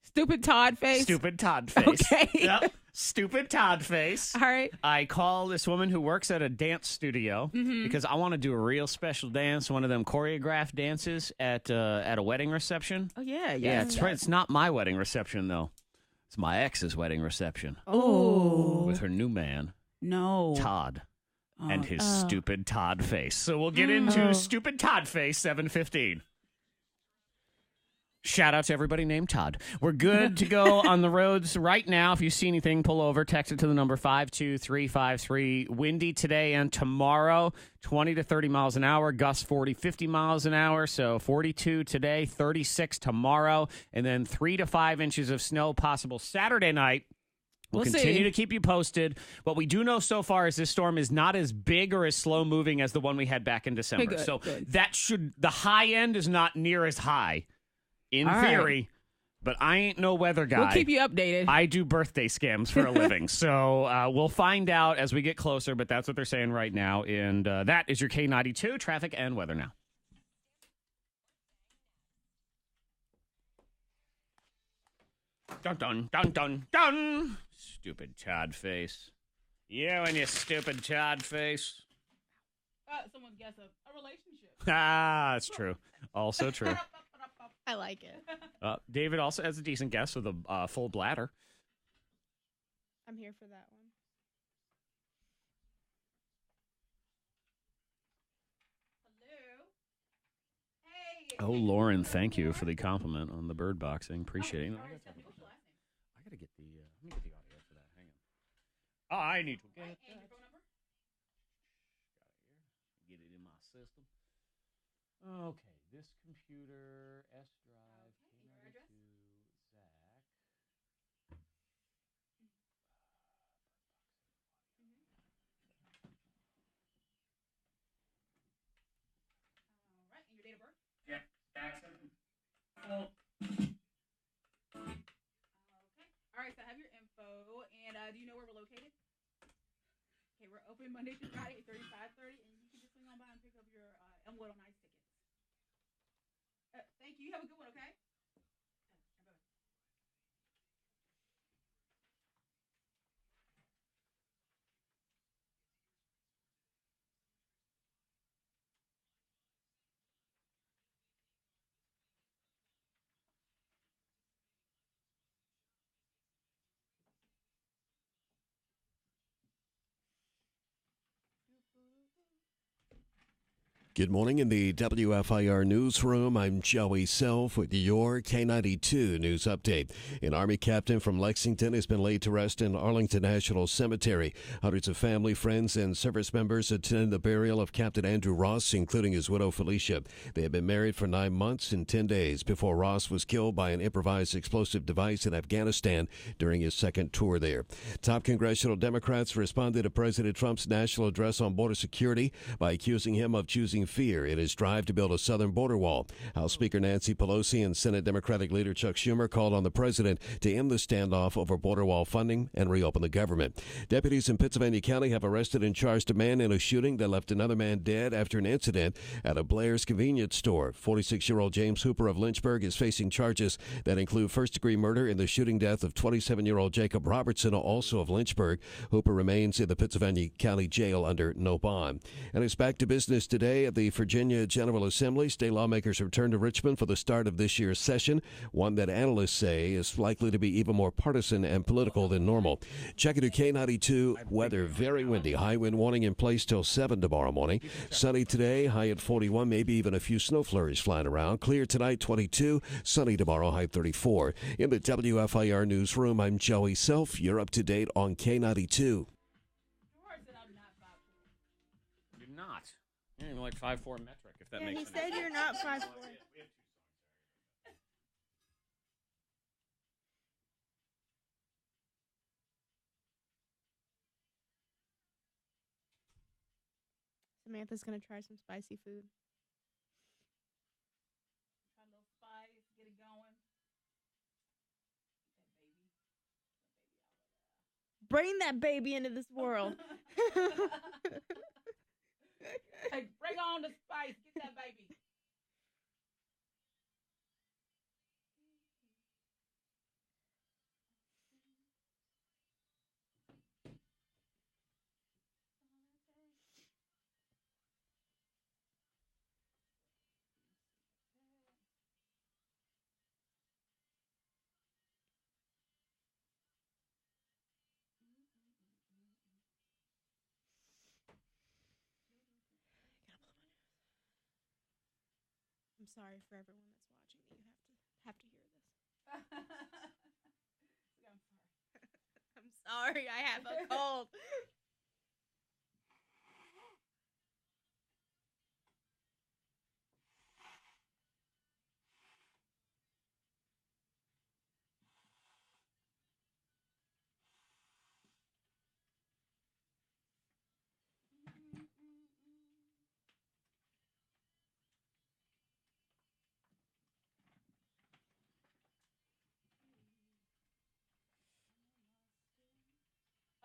Stupid Todd face. Stupid Todd Face. Okay. Yep. Stupid Todd Face. All right. I call this woman who works at a dance studio because I want to do a real special dance, one of them choreographed dances at a wedding reception. Oh, yeah. Yeah, it's not my wedding reception, though. It's my ex's wedding reception. Oh. With her new man, No. Todd, and his stupid Todd Face. So we'll get into Stupid Todd Face, 7:15. Shout out to everybody named Todd. We're good to go on the roads right now. If you see anything, pull over, text it to the number 52353. Windy today and tomorrow, 20 to 30 miles an hour, gusts 40, 50 miles an hour. So 42 today, 36 tomorrow, and then 3 to 5 inches of snow possible Saturday night. We'll continue to keep you posted. What we do know so far is this storm is not as big or as slow moving as the one we had back in December. Good, so good. the high end is not near as high. In theory, but I ain't no weather guy. We'll keep you updated. I do birthday scams for a living. So we'll find out as we get closer, but that's what they're saying right now. And that is your K92 traffic and weather now. Dun, dun, dun, dun, dun. Stupid Todd Face. You and your stupid Todd Face. Someone's guess a relationship. Ah, that's true. Also true. I like it. David also has a decent guess with a full bladder. I'm here for that one. Hello. Hey. Oh, Lauren, thank you for the compliment on the bird boxing. Appreciate it. I gotta get the. Let me get the audio for that. Hang on. Oh, I need to get And your phone number? Got it here. Get it in my system. Okay, this computer, S drive, K92, Zach. All right, and your date of birth? Yeah, Jackson. Okay. All right, so I have your info, and do you know where we're located? Okay, we're open Monday through Friday, 8:30, 5:30, and you can just swing on by and pick up your Elmwood on Ice tickets. Thank you. You have a good one, okay? Bye-bye. Good morning in the WFIR newsroom. I'm Joey Self with your K92 news update. An Army captain from Lexington has been laid to rest in Arlington National Cemetery. Hundreds of family, friends, and service members attended the burial of Captain Andrew Ross, including his widow Felicia. They had been married for 9 months and 10 days before Ross was killed by an improvised explosive device in Afghanistan during his second tour there. Top congressional Democrats responded to President Trump's national address on border security by accusing him of choosing fear in his drive to build a southern border wall. House Speaker Nancy Pelosi and Senate Democratic leader Chuck Schumer called on the president to end the standoff over border wall funding and reopen the government. Deputies in Pittsylvania County have arrested and charged a man in a shooting that left another man dead after an incident at a Blair's convenience store. 46-year-old James Hooper of Lynchburg is facing charges that include first-degree murder in the shooting death of 27-year-old Jacob Robertson, also of Lynchburg. Hooper remains in the Pittsylvania County Jail under no bond. And it's back to business today at the Virginia General Assembly. State lawmakers return to Richmond for the start of this year's session, one that analysts say is likely to be even more partisan and political than normal. Checking to K92 weather, very windy. High wind warning in place till 7 tomorrow morning. Sunny today, high at 41, maybe even a few snow flurries flying around. Clear tonight, 22. Sunny tomorrow, high 34. In the WFIR newsroom, I'm Joey Self. You're up to date on K92. You're not. You're even like 5'4" metric, if that Yeah, makes he sense. said you're not 5'4". We have 2 songs. Samantha's gonna try some spicy food. Try a little spice, get it going. That baby. Bring that baby into this world. Hey, bring on the spice. Get that baby. I'm sorry for everyone that's watching that you have to hear this. I'm sorry. I'm sorry, I have a cold.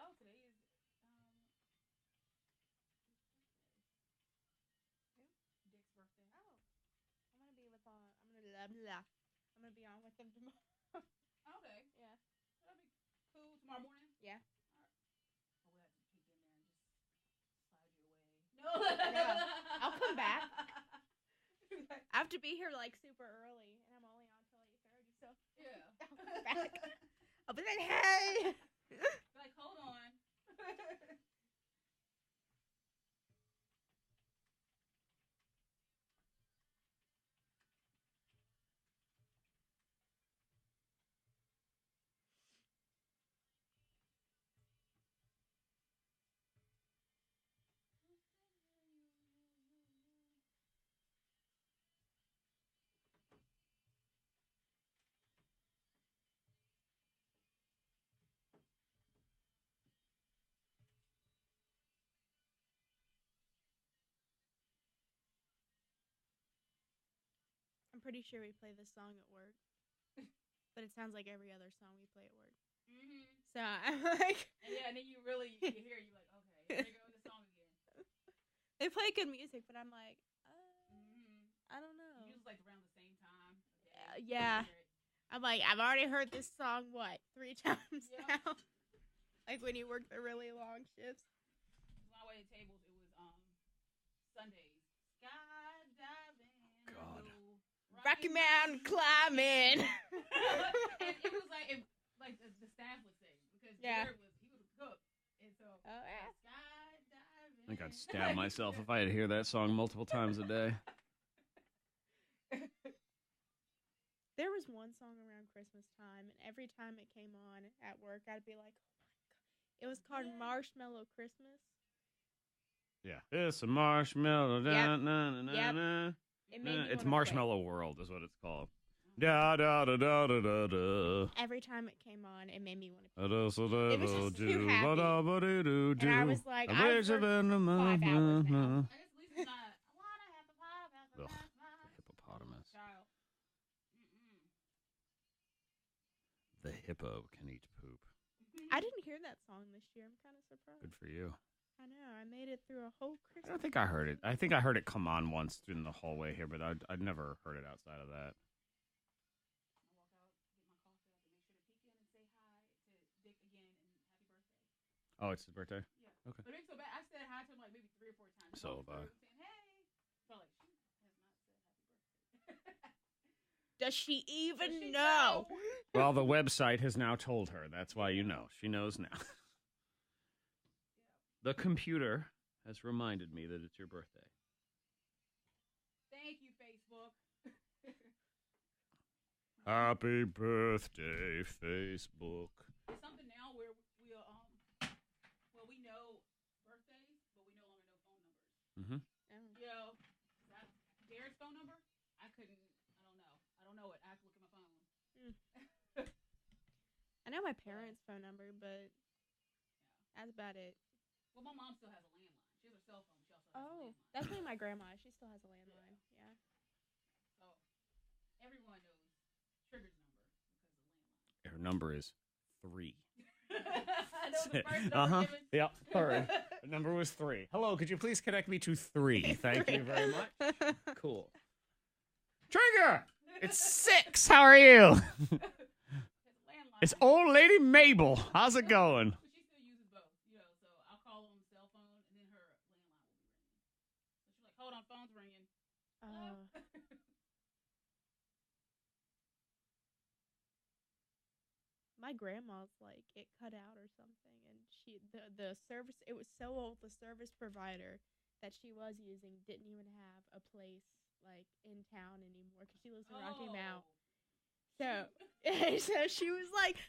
Oh, today is Dick's birthday. Oh, I'm gonna be with I'm gonna be on with them tomorrow. Okay. Yeah. That'll be cool. Tomorrow morning? Yeah. All right. Oh, we'll have to peek in there and just slide you away. No. here like super early, and I'm only on till 8:30. So Yeah. I'll come back. I'll be like, hey. Like, hold on. I'm pretty sure we play this song at work, but it sounds like every other song we play at work. Mm-hmm. So I'm like, And then you hear you like, okay, here we go with the song again. they play good music, but I'm like, I don't know. Usually like around the same time. Yeah. I'm like, I've already heard this song, 3 times now? Like when you work the really long shifts. When I waited tables, it was Sundays. Skydiving. God. Rocky Mountain climbing. And it was like the staff would sing because Jared he would cook. And so skydiving. I think I'd stab myself if I had to hear that song multiple times a day. There was one song around Christmas time, and every time it came on at work, I'd be like, oh my God. It was called Marshmallow Christmas. Yeah. It's a marshmallow. Yep. Na. It made me It's wanna Marshmallow World is what it's called. Da da da da da da da. Every time it came on, it made me want to. It was just too happy. And I was like, I worked 5 hours now. I guess at least it's not. I wanna have the pie. Ugh, the hippopotamus. Child. The hippo can eat poop. I didn't hear that song this year. I'm kind of surprised. Good for you. I know. I made it through a whole Christmas. I don't think I heard it. I think I heard it come on once in the hallway here, but I'd never heard it outside of that. I walk out, get my coffee, I have to make sure to peek in and say hi to Dick again and happy birthday. Oh, it's his birthday? Yeah. Okay. But it makes so bad. I said hi to him like maybe 3 or 4 times. So have I. Saying, hey. So like, she has not said happy birthday. Does she even know? Well, the website has now told her. That's why you know. She knows now. The computer has reminded me that it's your birthday. Thank you, Facebook. Happy birthday, Facebook. It's something now where we know birthdays, but we no longer know phone numbers. Mm-hmm. Jared's phone number, I don't know it. I have to look at my phone. I know my parents' phone number, but that's about it. Well, my mom still has a landline. She has her cell phone. She also has a landline. That's like my grandma. She still has a landline. Yeah. So everyone knows Trigger's number because of the landline. Her number is 3. That was the first number given. Yep, 3. The number was 3. Hello, could you please connect me to 3? Thank you very much. Cool. Trigger! It's 6. How are you? It's old lady Mabel. How's it going? But she still uses both, so I'll call on the cell phone and then her landline will be ringing. So she's like, hold on, phone's ringing. My grandma's like, it cut out or something, and the service, it was so old, the service provider that she was using didn't even have a place like in town anymore because she lives in Rocky Mount. So she was like,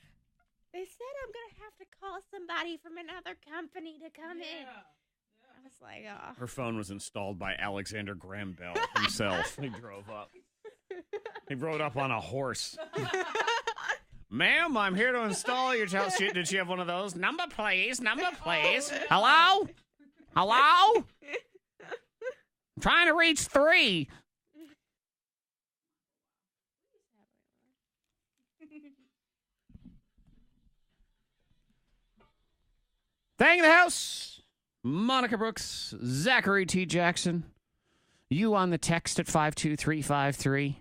they said I'm gonna have to call somebody from another company to come in. I was like, oh. Her phone was installed by Alexander Graham Bell himself. He drove up. He rode up on a horse. Ma'am, I'm here to install your telephone. Did she have one of those? Number, please. Number, please. Hello? Hello? I'm trying to reach 3. Thang in the house. Monica Brooks, Zachary T. Jackson. You on the text at 52353.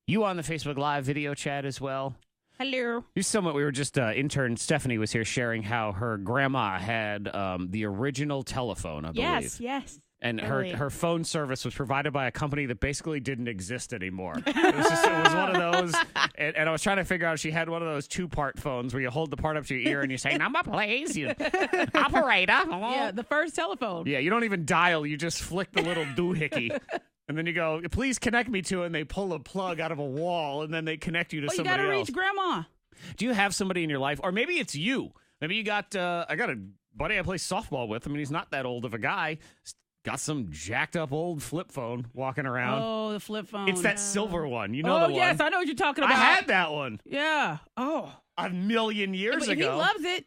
You on the Facebook Live video chat as well. Hello. You somewhat. We were just intern Stephanie was here sharing how her grandma had the original telephone, I believe. Yes. And Really? her phone service was provided by a company that basically didn't exist anymore. It was one of those. And I was trying to figure out if she had one of those 2-part phones where you hold the part up to your ear and you say, number please, you operator. Yeah, the first telephone. Yeah, you don't even dial. You just flick the little doohickey. And then you go, please connect me to it. And they pull a plug out of a wall and then they connect you to somebody else. You got to reach grandma. Do you have somebody in your life? Or maybe it's you. Maybe you got, I got a buddy I play softball with. I mean, he's not that old of a guy. Got some jacked up old flip phone walking around. Oh, the flip phone. It's that silver one. You know the one. Oh, yes, I know what you're talking about. I had that one. Yeah. Oh. A million years But ago. he loves it.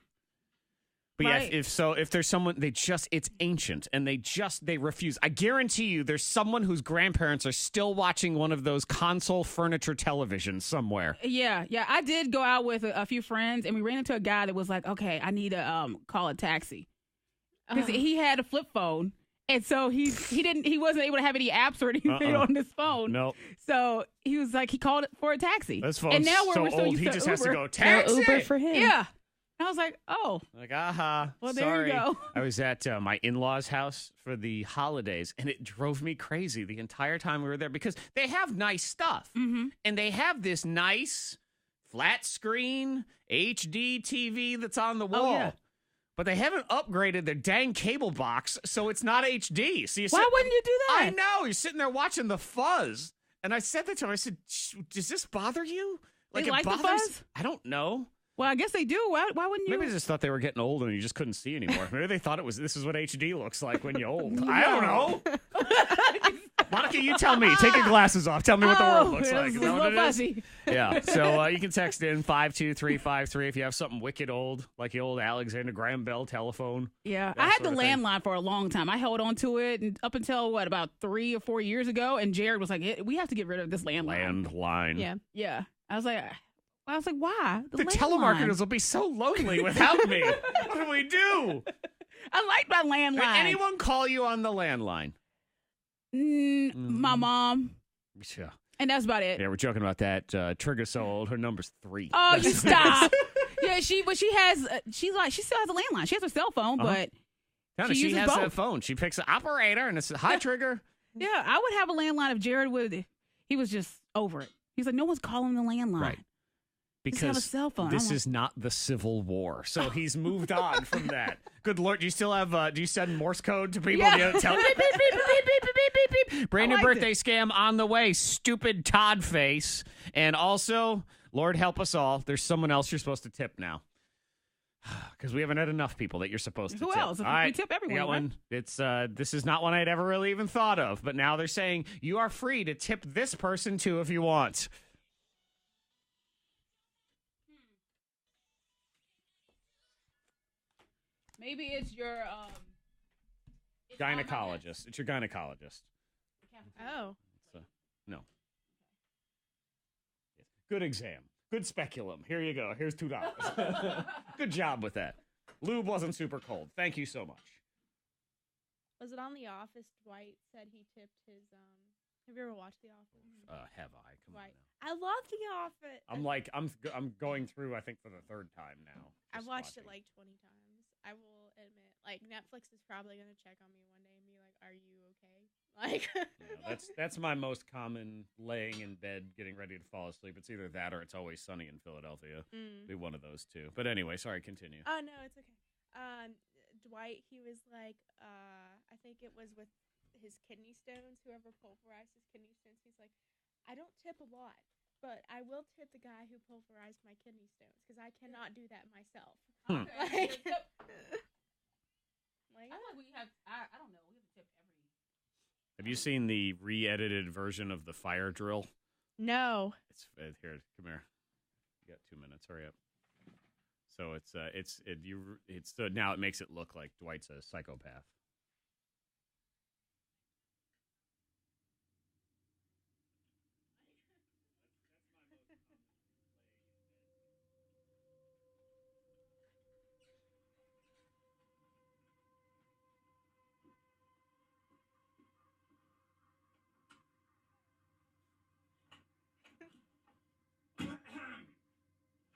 But right. yeah, if there's someone, it's ancient and they refuse. I guarantee you there's someone whose grandparents are still watching one of those console furniture televisions somewhere. Yeah. I did go out with a few friends and we ran into a guy that was like, okay, I need to call a taxi. Because he had a flip phone. And so he wasn't able to have any apps or anything on his phone. Nope. So he was like, he called it for a taxi. This phone's and now we're so so old, used he to just Uber. has to go, taxi. Uber for him. Yeah. And I was like, oh. Like, aha. Well, there sorry. you go. I was at my in-laws' house for the holidays, and it drove me crazy the entire time we were there because they have nice stuff. Mm-hmm. And they have this nice flat screen HD TV that's on the wall. Oh, yeah. But they haven't upgraded their dang cable box, so it's not HD. So Why wouldn't you do that? I know. You're sitting there watching the fuzz. And I said that to him. I said, does this bother you? They it like the bothers? fuzz? I don't know. Well, I guess they do. Why wouldn't you? Maybe they just thought they were getting old and you just couldn't see anymore. Maybe they thought this is what HD looks like when you're old. I don't know. Monica, you tell me. Take your glasses off. Tell me what the world looks like. Is It's that a what little it is? fuzzy. Yeah. So you can text in 52353 if you have something wicked old, like the old Alexander Graham Bell telephone. Yeah, That I had sort the of thing. landline for a long time. I held on to it and up until about 3 or 4 years ago, and Jared was like, "We have to get rid of this landline." Landline. Yeah. Yeah, I was like, why? The landline. telemarketers will be so lonely without me. What do we do? I like my landline. Did anyone call you on the landline? My mom, Yeah. and that's about it. Yeah, we're joking about that. Trigger's so old. Her number's 3. Oh, you stop. Yeah, she still has a landline. She has her cell phone, but She uses has both. that phone. She picks the operator and it's hi, Trigger. yeah, I would have a landline if Jared he was just over it. He's like, no one's calling the landline. Right. Just have a Because cell phone. this I'm like- is not the Civil War. So he's moved on from that. Good Lord. Do you still have, do you send Morse code to people? Yeah. Do you tell beep, beep, beep, beep, beep, beep, beep, beep, beep. Brand new I liked birthday scam on the way. Stupid Todd face. And also, Lord help us all, there's someone else you're supposed to tip now. Because we haven't had enough people that you're supposed to Who tip. else? All We right, tip everyone, I got right? one. It's this is not one I'd ever really even thought of, but now they're saying you are free to tip this person too if you want. Maybe it's your it's Gynecologist. It's your gynecologist. Oh. No. Good exam. Good speculum. Here you go. Here's $2. Good job with that. Lube wasn't super cold. Thank you so much. Was it on The Office? Dwight said he tipped his. Have you ever watched The Office? Have I? Come Dwight. on now. I love The Office. I'm going through, I think, for the 3rd time now. I've Just watched it watching. like 20 times. I will admit, like Netflix is probably gonna check on me one day and be like, "Are you okay?" Like, Yeah, that's my most common laying in bed, getting ready to fall asleep. It's either that or it's Always Sunny in Philadelphia. Be one of those two. But anyway, sorry, continue. Oh no, it's okay. Dwight, he was like, I think it was with his kidney stones. Whoever pulverized his kidney stones, he's like, I don't tip a lot, but I will tip the guy who pulverized my kidney stones because I cannot do that myself. Like, I feel like we have. I don't know. We have to tip every. Have you seen the re-edited version of the fire drill? no. It's here. Come here. You got 2 minutes. Hurry up. So now it makes it look like Dwight's a psychopath.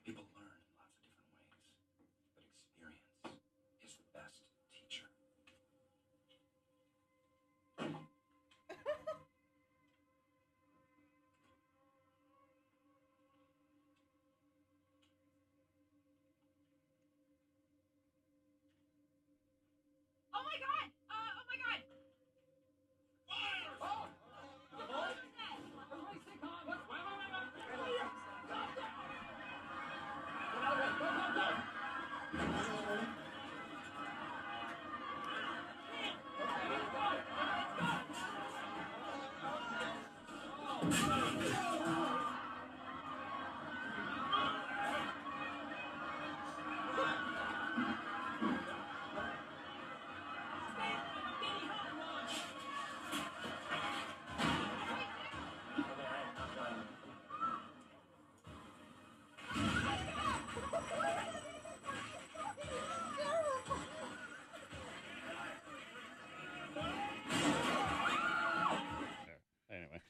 People learn in lots of different ways, but experience is the best teacher. Anyway.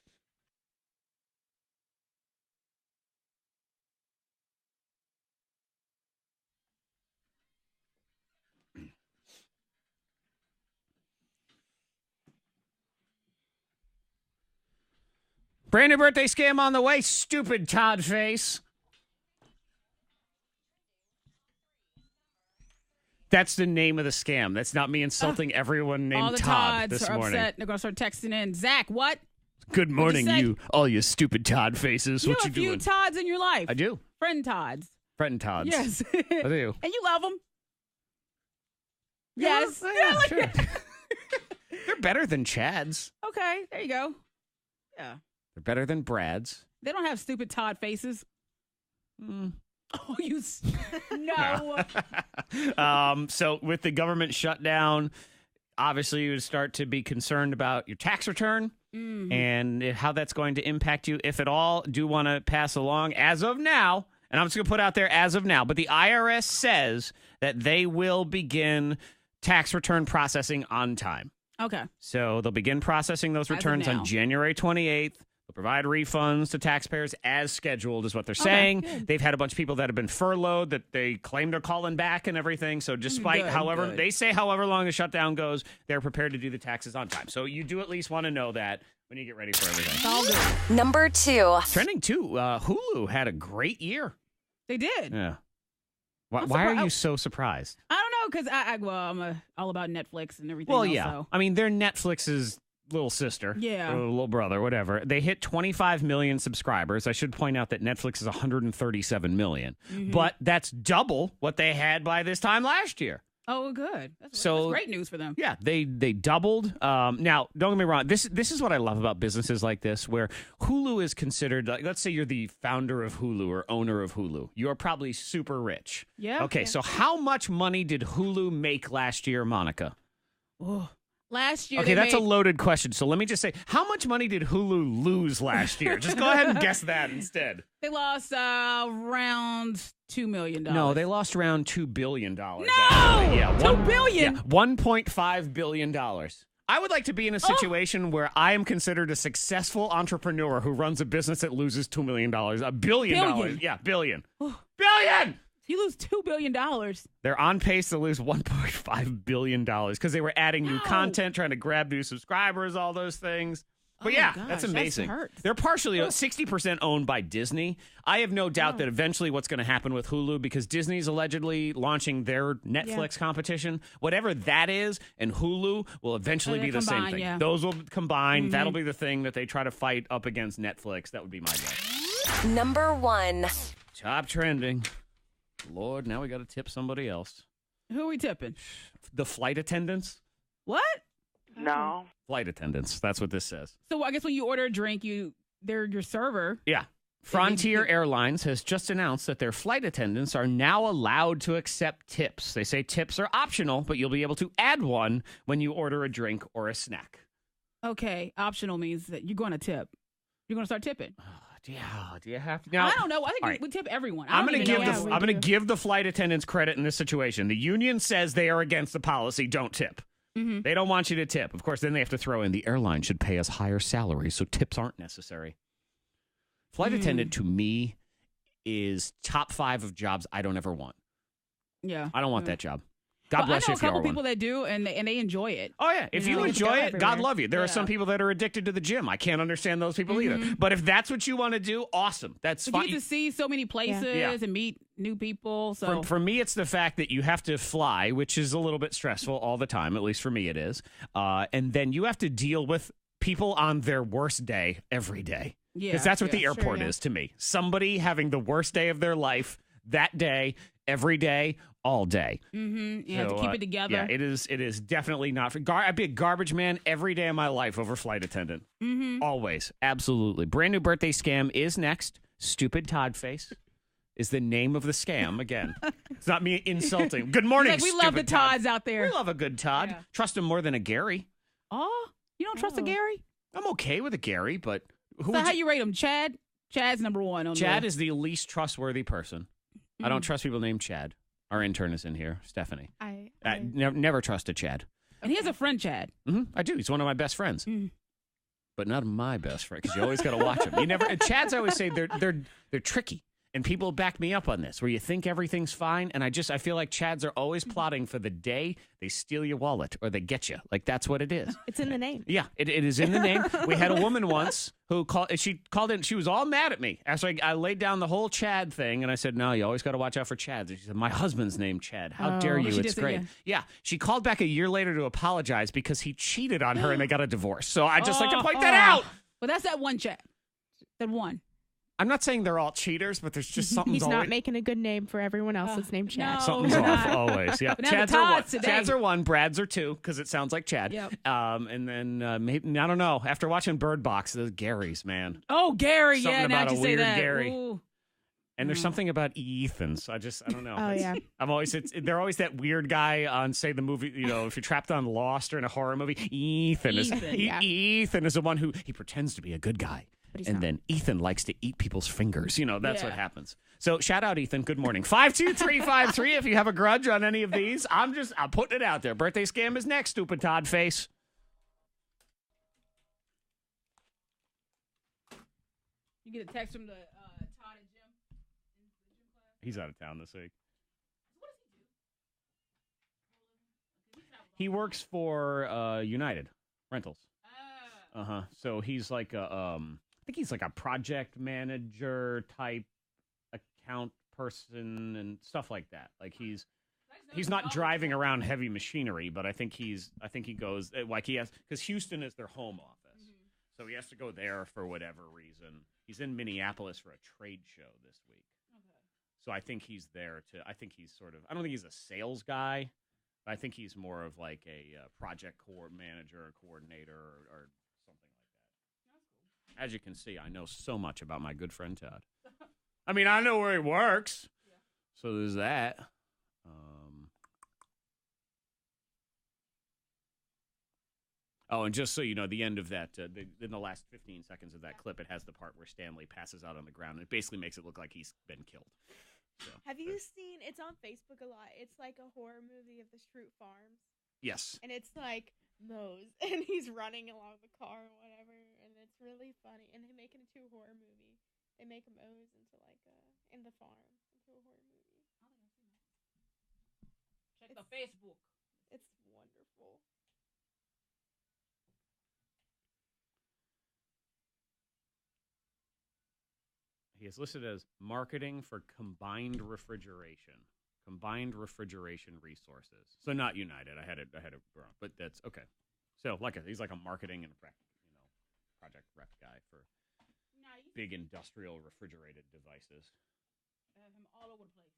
Brand new birthday scam on the way, stupid Todd face. That's the name of the scam. That's not me insulting everyone named all the Todd Todds this are morning. upset. They're going to start texting in. Zach, what? Good morning, say? all you stupid Todd faces. You What have you a few doing? Todds in your life. I do. Friend Todds. Friend Todds. Yes. I do. And you love them. Yes. Yeah, sure. They're better than Chad's. Okay, there you go. Yeah. They're better than Brad's. They don't have stupid Todd faces. Mm. Oh, no. So with the government shutdown, obviously you would start to be concerned about your tax return and how that's going to impact you, if at all. Do want to pass along as of now, and I'm just going to put out there as of now, but the IRS says that they will begin tax return processing on time. Okay. So they'll begin processing those As of returns on now. January 28th. They'll provide refunds to taxpayers as scheduled, is what they're saying. good. They've had a bunch of people that have been furloughed that they claim they're calling back and everything. So despite Good. they say however long the shutdown goes, they're prepared to do the taxes on time. So you do at least want to know that when you get ready for everything. It's all good. Number 2. Trending too, Hulu had a great year. They did. Yeah. Why I'm are you surprised- so surprised? I don't know, because I'm all about Netflix and everything Well, else, yeah. so. I mean, they're Netflix's little sister, Yeah. or little brother, whatever. They hit 25 million subscribers. I should point out that Netflix is 137 million, but that's double what they had by this time last year. Oh, good. That's great news for them. Yeah, they doubled. Now, don't get me wrong. This is what I love about businesses like this, where Hulu is considered. Like, let's say you're the founder of Hulu or owner of Hulu. You're probably super rich. Yeah. Okay, so how much money did Hulu make last year, Monica? Oh. Last year, Okay, that's a made, loaded question. So let me just say, how much money did Hulu lose last year? Just go ahead and guess that instead. they lost around $2 million. No, they lost around $2 billion. No! Yeah, $2 billion? Yeah, $1.5 billion. I would like to be in a situation where I am considered a successful entrepreneur who runs a business that loses $2 million. $1 billion. Billion. Yeah, billion. Billion! You lose $2 billion. They're on pace to lose $1.5 billion because they were adding new No. content, trying to grab new subscribers, all those things. But Oh my yeah, gosh, that's that amazing. hurts. They're partially 60% owned by Disney. I have no doubt that eventually what's going to happen with Hulu, because Disney's allegedly launching their Netflix competition, whatever that is, and Hulu will eventually They'll be the same combine, thing. yeah. Those will combine. That'll be the thing that they try to fight up against Netflix. That would be my guess. Number 1. Top trending. Lord, now we got to tip somebody else. Who are we tipping? The flight attendants. What? No. Flight attendants. That's what this says. So I guess when you order a drink, they're your server. Yeah. Frontier Airlines has just announced that their flight attendants are now allowed to accept tips. They say tips are optional, but you'll be able to add one when you order a drink or a snack. Okay, optional means that you're going to tip. You're going to start tipping. Do you have to? Now, I don't know. I think all right. we tip everyone. I'm going to we do. give the flight attendants credit in this situation. The union says they are against the policy. Don't tip. They don't want you to tip. Of course, then they have to throw in the airline should pay us higher salaries, so tips aren't necessary. Flight attendant to me is top 5 of jobs I don't ever want. Yeah. I don't want that job. God bless you I know if a you are couple one. people that do, and they enjoy it. Oh, yeah. If you know, enjoy it, God everywhere. love you. There are Yeah. some people that are addicted to the gym. I can't understand those people either. But if that's what you want to do, awesome. That's But fine. you get to see so many places Yeah. and meet new people. So For me, it's the fact that you have to fly, which is a little bit stressful all the time. At least for me, it is. And then you have to deal with people on their worst day every day. yeah, Because that's what the yeah. airport Sure, yeah. is to me. Somebody having the worst day of their life that day, every day, all day. You have to So, keep it together. Yeah, it is definitely not for. I'd be a garbage man every day of my life over flight attendant. Always, absolutely. Brand new birthday scam is next. Stupid Todd face is the name of the scam. Again, it's not me insulting. Good morning. Like, we love the stupid Todd. Todds out there. We love a good Todd. Yeah. Trust him more than a Gary. Oh, you don't trust a Oh. Gary? I'm okay with a Gary, but who? So would how you- you rate him? Chad? Chad's number one on Chad the is the least trustworthy person. I don't trust people named Chad. Our intern is in here, Stephanie. I Never trust a Chad. and he has a friend, Chad. I do. He's one of my best friends, Mm. but not my best friend because you always got to watch him. You never. And Chads, I always say they're tricky, and people back me up on this. Where you think everything's fine, and I feel like Chads are always plotting for the day they steal your wallet or they get you. Like that's what it is. it's in the name. Yeah, it is in the name. We had a woman once who called. She called in. She was all mad at me after I laid down the whole Chad thing, and I said, "No, you always got to watch out for Chads." And she said, "My husband's named Chad. How dare you? She did It's say, great." Yeah, she called back a year later to apologize because he cheated on her and they got a divorce. So I just like to point that out. Well, that's that one Chad. That one. I'm not saying they're all cheaters, but there's just something. He's not making a good name for everyone else that's named Chad. no. Something's we're off not. always. Yeah, But now the Chads are one. Todds today. Chads are one. Brads are two because it sounds like Chad. Yep. And then maybe I don't know. After watching Bird Box, the Garys, man. Oh, Gary. Something Yeah, now about you a say weird that. Gary. Ooh. And there's something about Ethan. So I don't know. Oh, yeah. I'm always they're always that weird guy on say the movie, if you're trapped on Lost or in a horror movie, Ethan is Ethan, Ethan is the one who he pretends to be a good guy. But he's And not. then Ethan likes to eat people's fingers. That's what Yeah. happens. So shout out Ethan. Good morning. 52353 if you have a grudge on any of these. I'm putting it out there. Birthday scam is next, stupid Todd face. You get a text from the Todd and Jim. He's out of town this week. He works for United Rentals. So he's like I think he's like a project manager type account person and stuff like that. Like he's not driving around heavy machinery, but I think he goes like he has because Houston is their home office, so he has to go there for whatever reason. He's in Minneapolis for a trade show this week, so I think he's there to. I think he's sort of. I don't think he's a sales guy. But I think he's more of like a project manager or coordinator or something like that. As you can see, I know so much about my good friend Todd. I mean, I know where he works. So there's that. Oh, and just so you know, the end of that, in the last 15 seconds of that clip, it has the part where Stanley passes out on the ground. And it basically makes it look like he's been killed. So, Have you seen? It's on Facebook a lot. It's like a horror movie of the Schrute Farms, yes. and it's like Mose, and he's running along the car or whatever, and it's really funny. And they make it into a horror movie. They make Mose into like in the farm into a horror movie. Check the Facebook. It's wonderful. He is listed as marketing for combined refrigeration resources. So not United. I had it wrong, but that's okay. So he's like a marketing and project rep guy for big industrial refrigerated devices. I have him all over the place.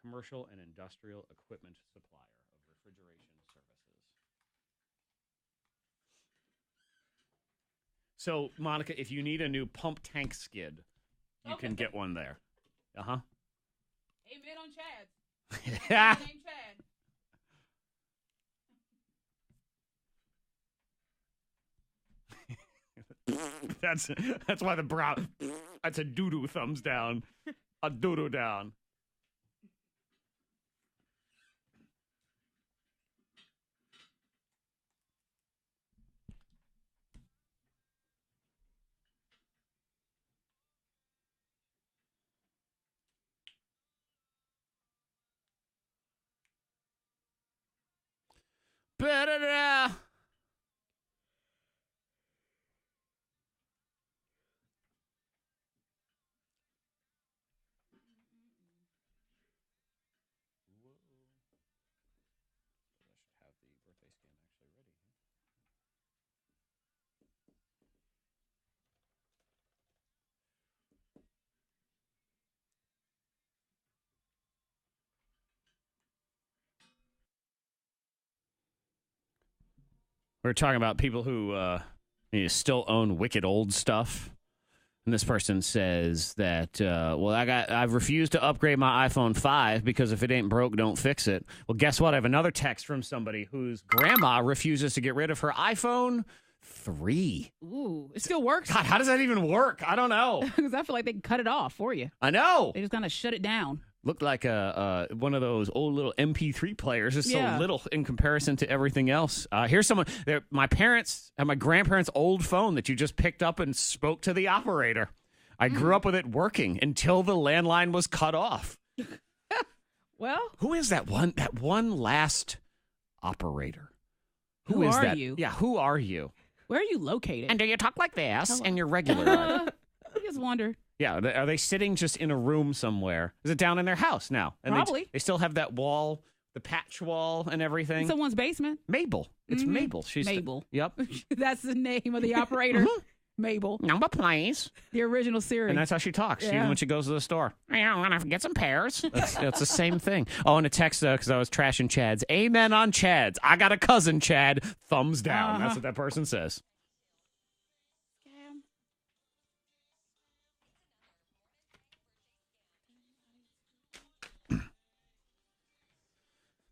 Commercial and industrial equipment supplier of refrigeration services. So, Monica, if you need a new pump tank skid, you can get one there. Uh-huh. Amen on Chad. Yeah. Name Chad. That's why the brow. That's a doo-doo thumbs down. A doo-doo down. Better now. We're talking about people who still own wicked old stuff. And this person says that, I've refused to upgrade my iPhone 5 because if it ain't broke, don't fix it. Well, guess what? I have another text from somebody whose grandma refuses to get rid of her iPhone 3. Ooh, it still works? God, how does that even work? I don't know. Because I feel like they can cut it off for you. I know. They just kind of shut it down. Looked like one of those old little MP3 players. It's so little in comparison to everything else. Here's someone. My parents and my grandparents' old phone that you just picked up and spoke to the operator. I grew up with it working until the landline was cut off. Well, who is that one? That one last operator. Who is are that? you? Yeah, who are you? Where are you located? And do you talk like this? Hello. And you're regular. I just wonder. Yeah, are they sitting just in a room somewhere? Is it down in their house now? And Probably. They still have that wall, the patch wall and everything. In someone's basement? Mabel. It's Mabel. She's Mabel. Yep. That's the name of the operator. Mabel. Number please. The original series. And that's how she talks, Yeah. even when she goes to the store. I'm going to get some pears. That's the same thing. Oh, and a text, because I was trashing Chad's. Amen on Chad's. I got a cousin, Chad. Thumbs down. That's what that person says.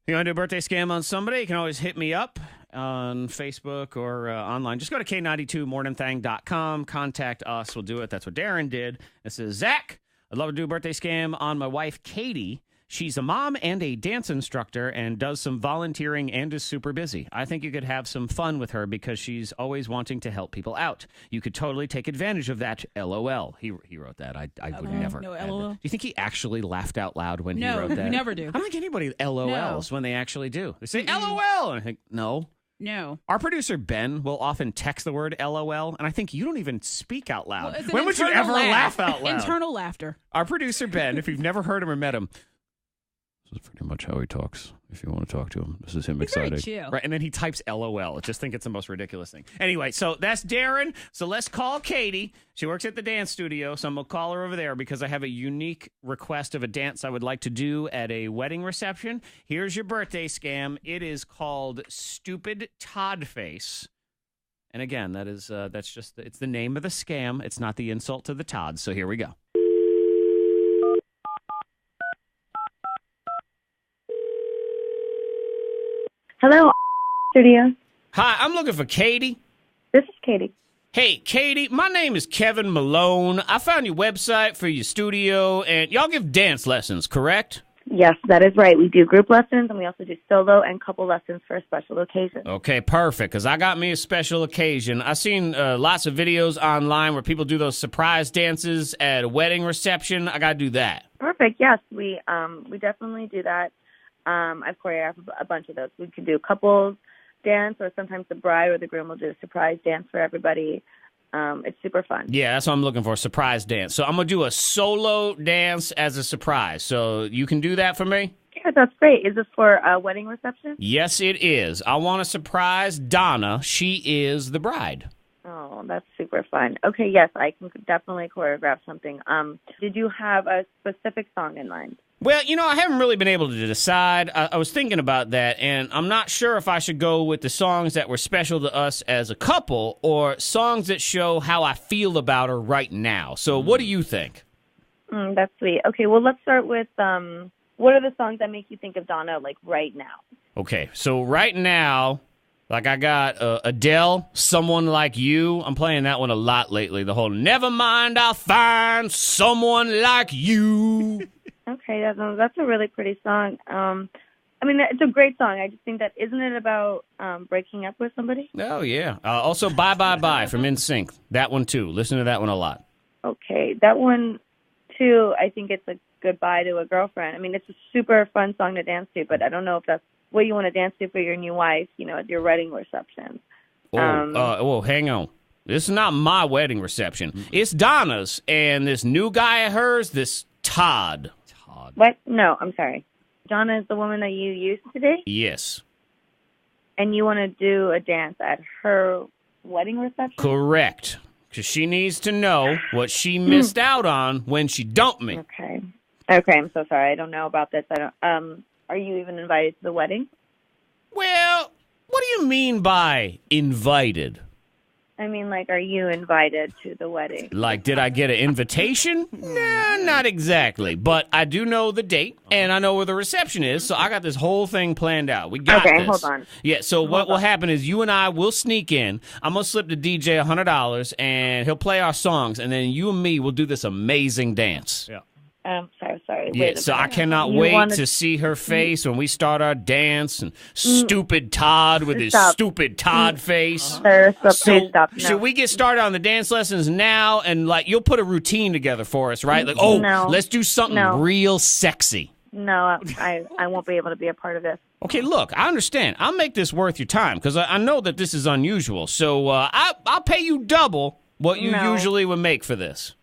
You want to do a birthday scam on somebody? You can always hit me up on Facebook or online. Just go to K92morninthang.com. Contact us. We'll do it. That's what Darren did. It says, Zach, I'd love to do a birthday scam on my wife, Katie. She's a mom and a dance instructor and does some volunteering and is super busy. I think you could have some fun with her because she's always wanting to help people out. You could totally take advantage of that. LOL. He wrote that. I would never. No add LOL. that. Do you think he actually laughed out loud when he wrote that? No, you never do. I don't think anybody LOLs when they actually do. They say LOL. And I think, no. No. Our producer, Ben, will often text the word LOL, and I think you don't even speak out loud. Well, when would you ever laugh out loud? Internal laughter. Our producer, Ben, if you've never heard him or met him, this is pretty much how he talks. If you want to talk to him, this is him excited. Very chill. Right, and then he types LOL. I just think it's the most ridiculous thing. Anyway, so that's Darren. So let's call Katie. She works at the dance studio, so I'm going to call her over there because I have a unique request of a dance I would like to do at a wedding reception. Here's your birthday scam. It is called Stupid Todd Face. And again, that's it's the name of the scam. It's not the insult to the Todd. So here we go. Hello, studio. Hi, I'm looking for Katie. This is Katie. Hey, Katie, my name is Kevin Malone. I found your website for your studio, and y'all give dance lessons, correct? Yes, that is right. We do group lessons, and we also do solo and couple lessons for a special occasion. Okay, perfect, because I got me a special occasion. I've seen lots of videos online where people do those surprise dances at a wedding reception. I got to do that. Perfect. Yes, we definitely do that. I've choreographed a bunch of those. We could do couples dance, or sometimes the bride or the groom will do a surprise dance for everybody. It's super fun. Yeah, that's what I'm looking for, a surprise dance. So I'm going to do a solo dance as a surprise. So you can do that for me? Yeah, that's great. Is this for a wedding reception? Yes, it is. I want to surprise Donna. She is the bride. Oh, that's super fun. Okay, yes, I can definitely choreograph something. Did you have a specific song in mind? Well, I haven't really been able to decide. I was thinking about that, and I'm not sure if I should go with the songs that were special to us as a couple or songs that show how I feel about her right now. So what do you think? That's sweet. Okay, well, let's start with what are the songs that make you think of Donna, like, right now? Okay, so right now, like I got Adele, Someone Like You. I'm playing that one a lot lately. The whole, never mind, I'll find someone like you. Okay, that's a really pretty song. I mean, it's a great song. I just think that, isn't it about breaking up with somebody? Oh, yeah. Also, Bye Bye Bye from NSYNC. That one, too. Listen to that one a lot. Okay, that one, too, I think it's a goodbye to a girlfriend. I mean, it's a super fun song to dance to, but I don't know if that's what you want to dance to for your new wife, at your wedding reception. Well, hang on. This is not my wedding reception. Mm-hmm. It's Donna's and this new guy of hers, this Todd. What? No, I'm sorry. Donna is the woman that you used today? Yes. And you want to do a dance at her wedding reception? Correct. Because she needs to know what she missed out on when she dumped me. Okay, I'm so sorry. I don't know about this. Are you even invited to the wedding? Well, what do you mean by invited? I mean, are you invited to the wedding? Did I get an invitation? Nah, not exactly. But I do know the date, and I know where the reception is, so I got this whole thing planned out. We got this. Okay, hold on. Yeah, so what will happen is you and I will sneak in. I'm going to slip the DJ $100, and he'll play our songs, and then you and me will do this amazing dance. Yeah. Sorry. Yeah, so I cannot wait to see her face when we start our dance. And stupid Todd with his stupid Todd face. Sir, please stop. No. Should we get started on the dance lessons now? And you'll put a routine together for us, right? Let's do something real sexy. No, I won't be able to be a part of this. Okay, look, I understand. I'll make this worth your time because I know that this is unusual. So I'll pay you double what you usually would make for this.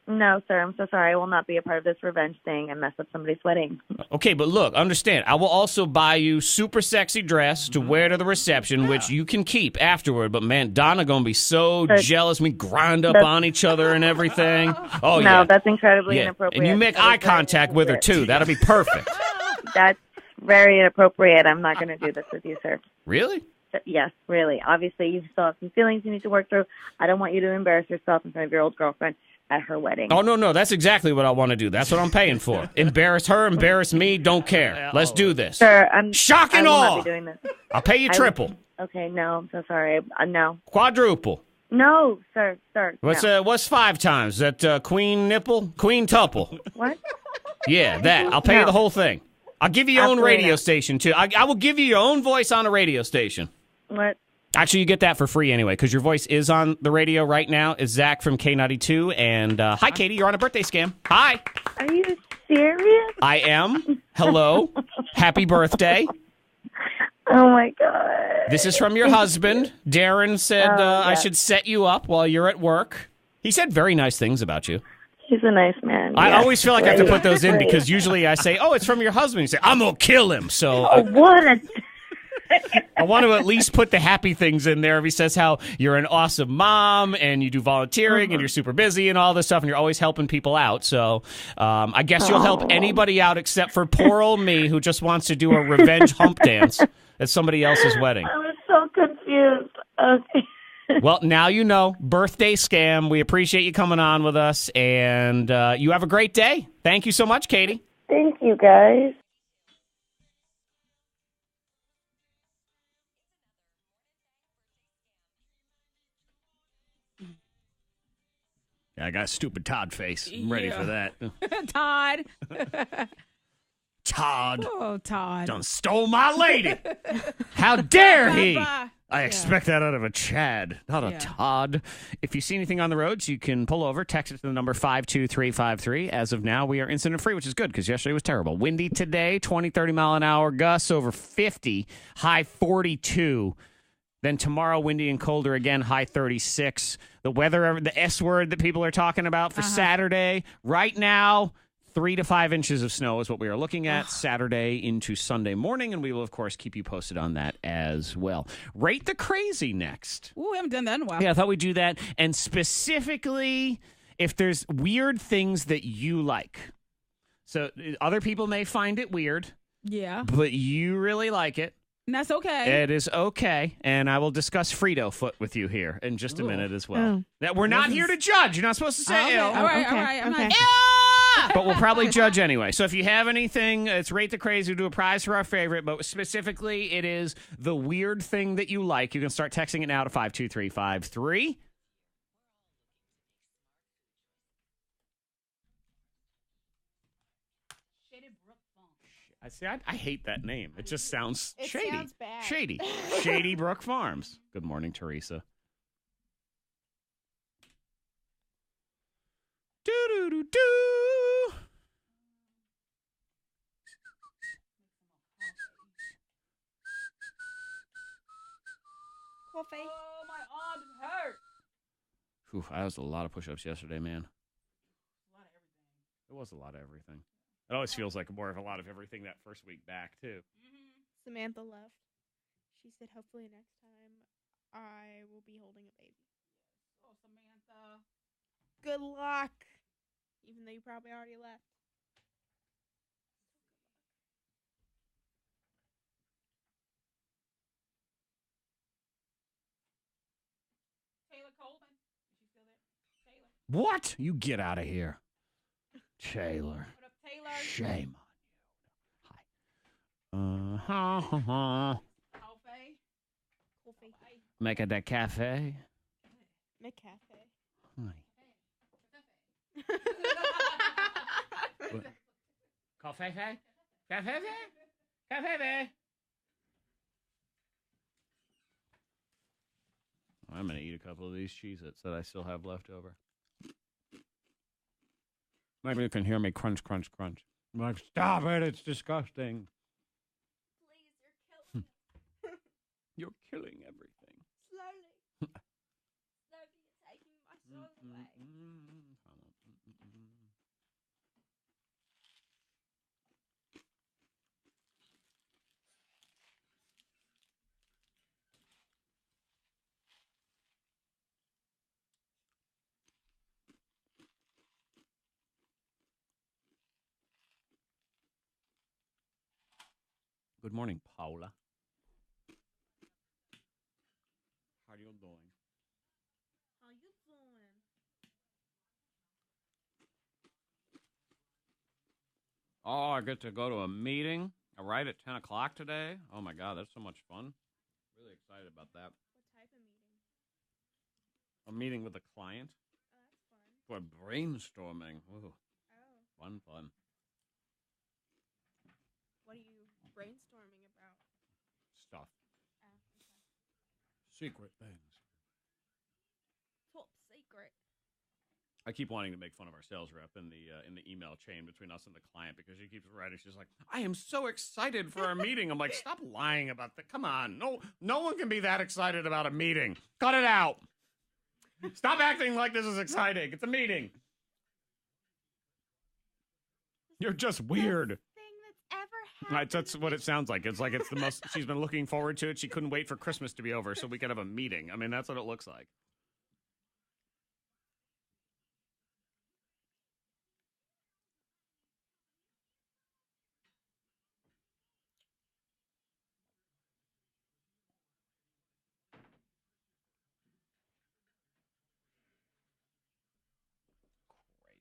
No, sir, I'm so sorry. I will not be a part of this revenge thing and mess up somebody's wedding. Okay, but look, understand. I will also buy you super sexy dress to wear to the reception, which you can keep afterward. But, man, Donna going to be so jealous. We grind up on each other and everything. Oh, no, that's incredibly inappropriate. And you make eye contact with her, too. That'll be perfect. That's very inappropriate. I'm not going to do this with you, sir. Really? Yes, really. Obviously, you still have some feelings you need to work through. I don't want you to embarrass yourself in front of your old girlfriend at her wedding. Oh, no, that's exactly what I want to do. That's what I'm paying for. Embarrass her, embarrass me, don't care. Let's do this. Sir, Shock and I will awe. not be doing this. I'll pay you triple. Okay, no, I'm so sorry. No. Quadruple. No, sir. What's 5 times? That queen nipple? Queen tuple. What? Yeah, that. I'll pay you the whole thing. I'll give you your own radio station, too. I will give you your own voice on a radio station. What? Actually, you get that for free anyway, because your voice is on the radio right now. It's Zach from K92. And hi, Katie. You're on a birthday scam. Hi. Are you serious? I am. Hello. Happy birthday. Oh, my God. This is from your husband. Darren said I should set you up while you're at work. He said very nice things about you. He's a nice man. I always feel like I have to put those in because usually I say, it's from your husband. You say, I'm going to kill him. So what a... I want to at least put the happy things in there. He says how you're an awesome mom and you do volunteering and you're super busy and all this stuff and you're always helping people out. So I guess you'll help anybody out except for poor old me who just wants to do a revenge hump dance at somebody else's wedding. I was so confused. Okay. Well, now you know. Birthday scam. We appreciate you coming on with us and you have a great day. Thank you so much, Katie. Thank you, guys. I got stupid Todd face. I'm ready for that. Todd. Todd. Oh, Todd. Done stole my lady. How dare he? I expect that out of a Chad, not a Todd. If you see anything on the roads, you can pull over, text it to the number 52353. As of now, we are incident free, which is good because yesterday was terrible. Windy today, 20, 30 mile an hour gusts over 50, high 42. Then tomorrow, windy and colder again, high 36. The weather, the S word that people are talking about for Saturday. Right now, 3 to 5 inches of snow is what we are looking at Saturday into Sunday morning. And we will, of course, keep you posted on that as well. Rate the Crazy next. Ooh, we haven't done that in a while. Yeah, I thought we'd do that. And specifically, if there's weird things that you like. So other people may find it weird. Yeah. But you really like it. And that's okay. It is okay, and I will discuss Frito foot with you here in just a minute as well. Now, we're not here to judge. You're not supposed to say ill. All right. I'm not... But we'll probably judge anyway. So if you have anything, it's Rate the Crazy. We'll do a prize for our favorite, but specifically it is the weird thing that you like. You can start texting it now to 52353. I hate that name. It just sounds shady. Sounds bad. Shady. Shady Brook Farms. Good morning, Teresa. Do-do-do-do. Coffee. Oh, my arm hurt. Whew, I was a lot of push-ups yesterday, man. A lot of everything. It was a lot of everything. It always feels like more of a lot of everything that first week back, too. Samantha left. She said, hopefully next time I will be holding a baby. Oh, Samantha. Good luck. Even though you probably already left. Taylor Coleman. Is she still there? Taylor. What? You get out of here. Taylor. What up, Taylor? Shame on you. Hi. Coffee. Coffee. Make it that cafe. McCafe. Hi. Cafe? Cafe? I'm going to eat a couple of these Cheez-Its that I still have left over. Maybe you can hear me crunch, crunch, crunch. I'm like, stop it, it's disgusting. Please, you're killing us. You're killing everything. Slowly. Slowly, you're taking my soul away. Good morning, Paula. How are you doing? How you doing? Oh, I get to go to a meeting right at 10 o'clock today. Oh, my God, that's so much fun. Really excited about that. What type of meeting? A meeting with a client Oh, that's fun. for brainstorming. Ooh, Oh. fun. What are you brainstorming about? Stuff. Oh, okay. Secret things. Top secret. I keep wanting to make fun of our sales rep in the email chain between us and the client because she keeps writing. She's like, "I am so excited for our meeting." I'm like, "Stop lying about that. Come on, no one can be that excited about a meeting. Cut it out. Stop acting like this is exciting. It's a meeting. You're just weird." Best thing that's ever happened. That's what it sounds like. It's like it's the most. She's been looking forward to it. She couldn't wait for Christmas to be over so we could have a meeting. I mean, that's what it looks like. Cray.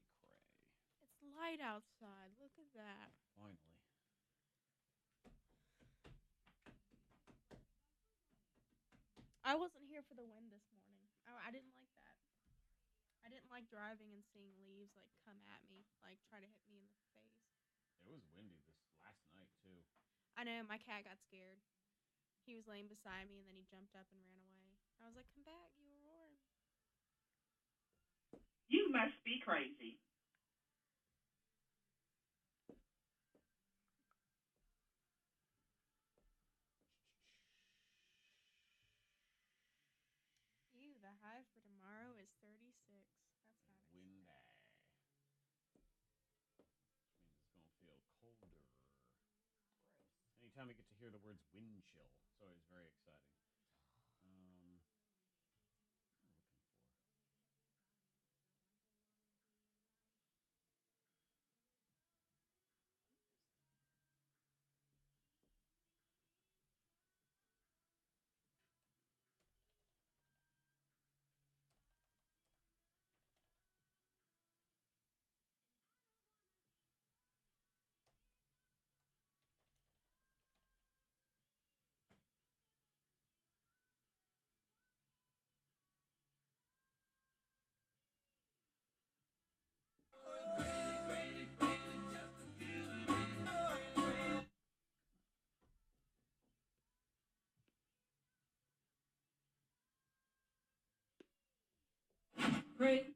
It's light outside. Look at that. Finally. I wasn't here for the wind this morning. I didn't like that. I didn't like driving and seeing leaves like come at me, like try to hit me in the face. It was windy this last night too. I know, my cat got scared. He was laying beside me and then he jumped up and ran away. I was like, "Come back, you were roaring." You must be crazy. Ew, the high for tomorrow is 36. That's not Windy. Which means it's going to feel colder. Anytime I get to hear the words wind chill, it's always very exciting. What am I looking for? Great.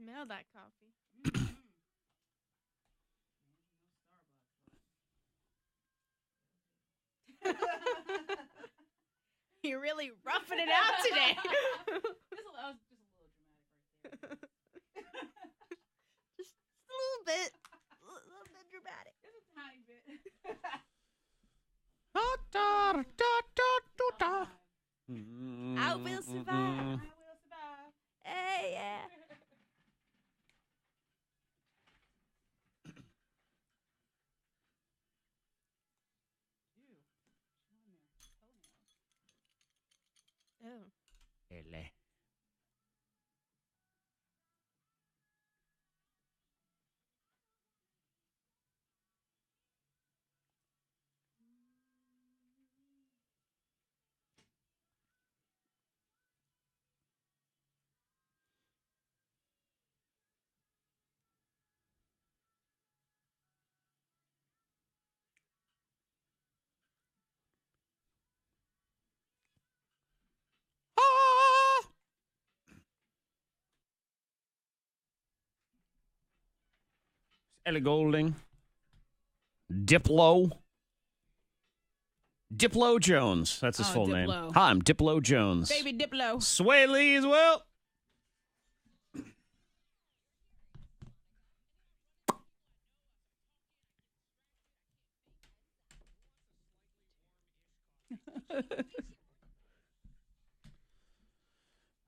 Smell that coffee. You're really roughing it out today. Just a little bit. A little bit dramatic. Just a tiny bit. I will survive. I will survive. Hey, yeah. Oh. Ele. Ellie Goulding. Diplo Jones. That's his full name. Diplo. Hi, I'm Diplo Jones. Baby Diplo. Sway Lee as well.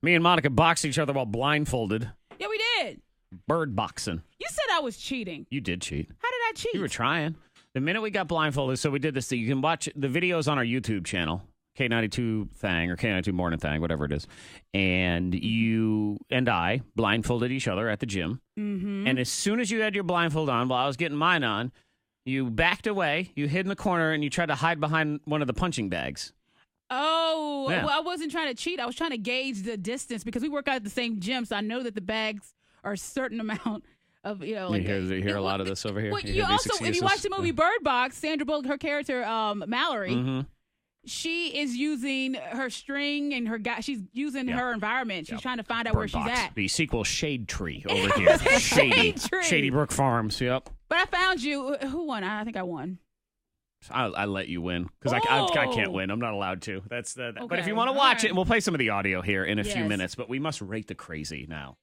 Me and Monica boxed each other while blindfolded. Yeah, we did. Bird boxing. You said I was cheating. You did cheat. How did I cheat? You were trying. The minute we got blindfolded, so we did this thing. You can watch the videos on our YouTube channel, K92 Thang or K92 Mornin Thang, whatever it is. And you and I blindfolded each other at the gym. Mm-hmm. And as soon as you had your blindfold on, while I was getting mine on, you backed away, you hid in the corner, and you tried to hide behind one of the punching bags. Oh, Yeah. well, I wasn't trying to cheat. I was trying to gauge the distance because we work out at the same gym, so I know that the bags are a certain amount of, you know. Like, you hear a lot of this over here. Well, You you hear these also, if you excuses? watch the movie Bird Box, Sandra Bullock, her character Mallory, Mm-hmm. she is using her string and her guy. She's using Yeah. her environment. She's Yep. trying to find out where Bird she's box. at. The sequel Shade Tree over here. Shady. Tree. Shady Brook Farms. Yep. But I found you. Who won? I think I won. I let you win because I can't win. I'm not allowed to. That's the. But if Okay. you want to All watch right. it, and we'll play some of the audio here in a few Yes. minutes. But we must rate the crazy now.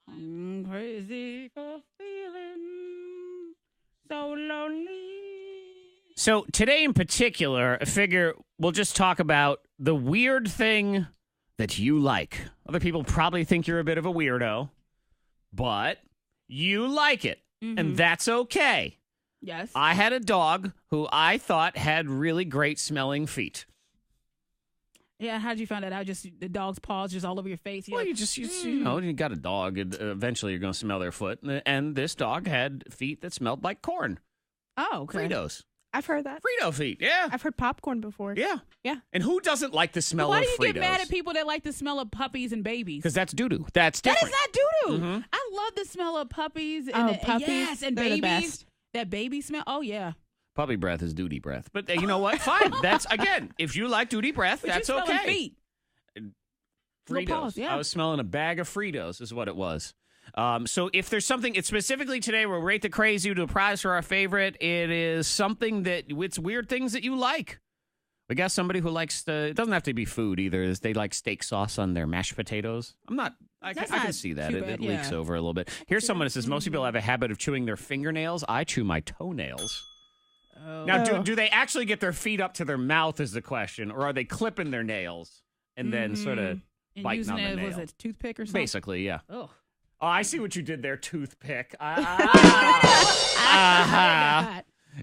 I'm crazy for feeling so lonely. So today in particular, I figure we'll just talk about the weird thing that you like. Other people probably think you're a bit of a weirdo, but you like it, and that's okay. Yes. I had a dog who I thought had really great smelling feet. Yeah, how'd you find that out? Just the dog's paws just all over your face? Well, you got a dog, and eventually you're going to smell their foot. And this dog had feet that smelled like corn. Oh, okay. Fritos. I've heard that. Frito feet, yeah. I've heard popcorn before. Yeah. Yeah. And who doesn't like the smell Why of do you Fritos? get mad at people that like the smell of puppies and babies? Because that's doo-doo. That's That different. is not doo-doo. Mhm. I love the smell of puppies. Oh, And puppies? Yes, and They're the babies. best. That baby smell. Oh, yeah. Puppy breath is duty breath. But you know what? Fine. That's, again, if you like duty breath, But that's you smelling okay. feet. Little Fritos. paws, yeah. I was smelling a bag of Fritos is what it was. So if there's something, it's specifically today, we'll rate the crazy to a prize for our favorite. It is something it's weird things that you like. We got somebody who likes it doesn't have to be food either. They like steak sauce on their mashed potatoes. I That's can not see that. too It bad, leaks yeah. over a little bit. Here's someone that says most people have a habit of chewing their fingernails. I chew my toenails. Oh. Now, do they actually get their feet up to their mouth is the question, or are they clipping their nails and then sort of And biting using on the it, nail? was it a toothpick or something? Basically, yeah. Oh. Oh, I see what you did there, toothpick.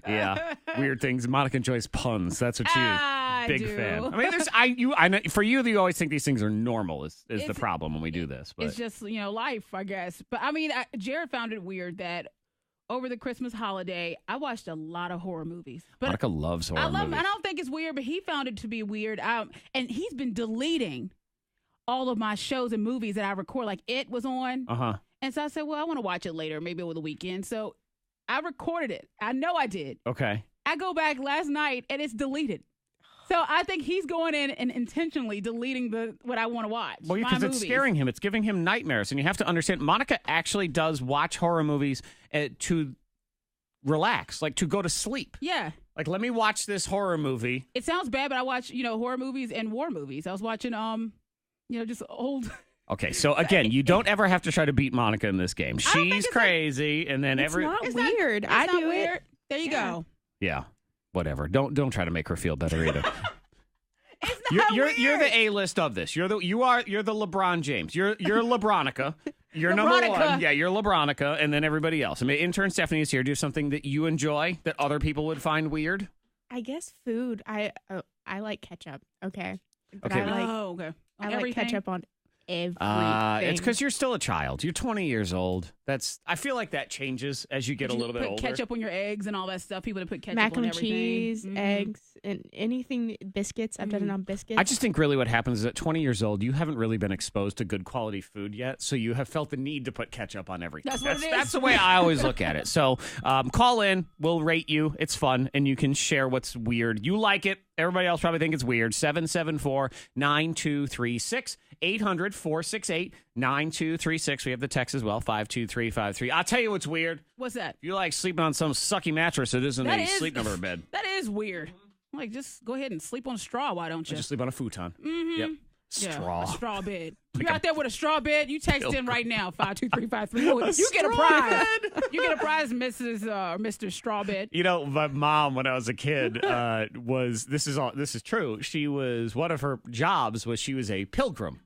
Yeah, weird things. Monica enjoys puns. That's what she is. I Big do. fan. I mean, I know, for you, you always think these things are normal. Is the It's- problem when we do this? But It's just, life, I guess. But I mean, Jared found it weird that over the Christmas holiday, I watched a lot of horror movies. But Monica loves horror I love movies. I don't think it's weird, but he found it to be weird. And he's been deleting all of my shows and movies that I record. Like It was on. Uh-huh. And so I said, well, I want to watch it later, maybe over the weekend. So I recorded it. I know I did. Okay. I go back last night and it's deleted. So I think he's going in and intentionally deleting what I want to watch. Well, because it's scaring him. It's giving him nightmares. And you have to understand, Monica actually does watch horror movies to relax, like to go to sleep. Yeah. Like, let me watch this horror movie. It sounds bad, but I watch, horror movies and war movies. I was watching, just old... Okay, so again, you don't ever have to try to beat Monica in this game. She's crazy, and then it's not It's weird. Not, I it's do not weird. it. There you go. Yeah, whatever. Don't try to make her feel better either. It's not weird. You're the A-list of this. You're the LeBron James. You're LeBronica. You're number one. Yeah, you're LeBronica, and then everybody else. I mean, intern Stephanie is here. Do something that you enjoy that other people would find weird. I guess food. I like ketchup. Okay. But Okay. Okay. I like ketchup on everything. It's because you're still a child. You're 20 years old. I feel like that changes as you get a little bit older. Ketchup on your eggs and all that stuff. People that put ketchup mac on and everything. cheese, eggs, and anything biscuits. I've done it on biscuits. I just think really what happens is at 20 years old, you haven't really been exposed to good quality food yet, so you have felt the need to put ketchup on everything. That's what it is. That's the way I always look at it. So call in. We'll rate you. It's fun, and you can share what's weird. You like it. Everybody else probably think it's weird. 774-9236. 800-468-9236. We have the text as well, 52353. I'll tell you what's weird. What's that? If you like sleeping on some sucky mattress that isn't a sleep number bed. That is weird. Like, just go ahead and sleep on a straw. Why don't you? Just sleep on a futon. Mm-hmm. Yep. Straw. Yeah, a straw bed. Like You're out there with a straw bed. You text in right now, 52353. You get a straw prize. bed. You get a prize, Mrs. Mr. Straw Bed. My mom, when I was a kid, this is true. She was, one of her jobs was she was a pilgrim.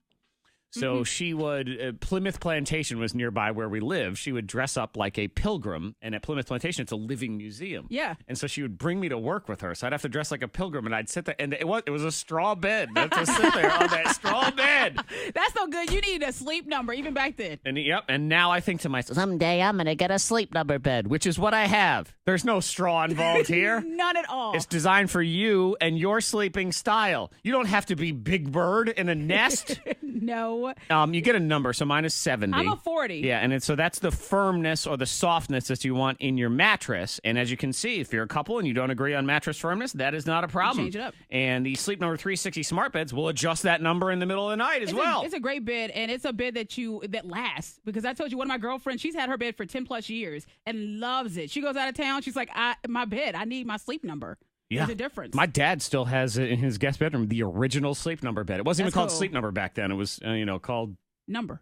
So she would, Plymouth Plantation was nearby where we live. She would dress up like a pilgrim. And at Plymouth Plantation, it's a living museum. Yeah. And so she would bring me to work with her. So I'd have to dress like a pilgrim. And I'd sit there. And it was a straw bed. I'd have to sit there on that straw bed. That's so good. You need a sleep number, even back then. And and now I think to myself, someday I'm going to get a sleep number bed, which is what I have. There's no straw involved here. None at all. It's designed for you and your sleeping style. You don't have to be Big Bird in a nest. No. You get a number, so mine is 70. I'm a 40. Yeah, and so that's the firmness or the softness that you want in your mattress. And as you can see, if you're a couple and you don't agree on mattress firmness, that is not a problem. Change it up. And the Sleep Number 360 smart beds will adjust that number in the middle of the night as well. It's a great bed, and it's a bed that lasts. Because I told you, one of my girlfriends, she's had her bed for 10 plus years and loves it. She goes out of town, she's like, my bed, I need my sleep number. Yeah. There's a difference. My dad still has it in his guest bedroom, the original Sleep Number bed. It wasn't even called cool. Sleep Number back then. It was, called... Number.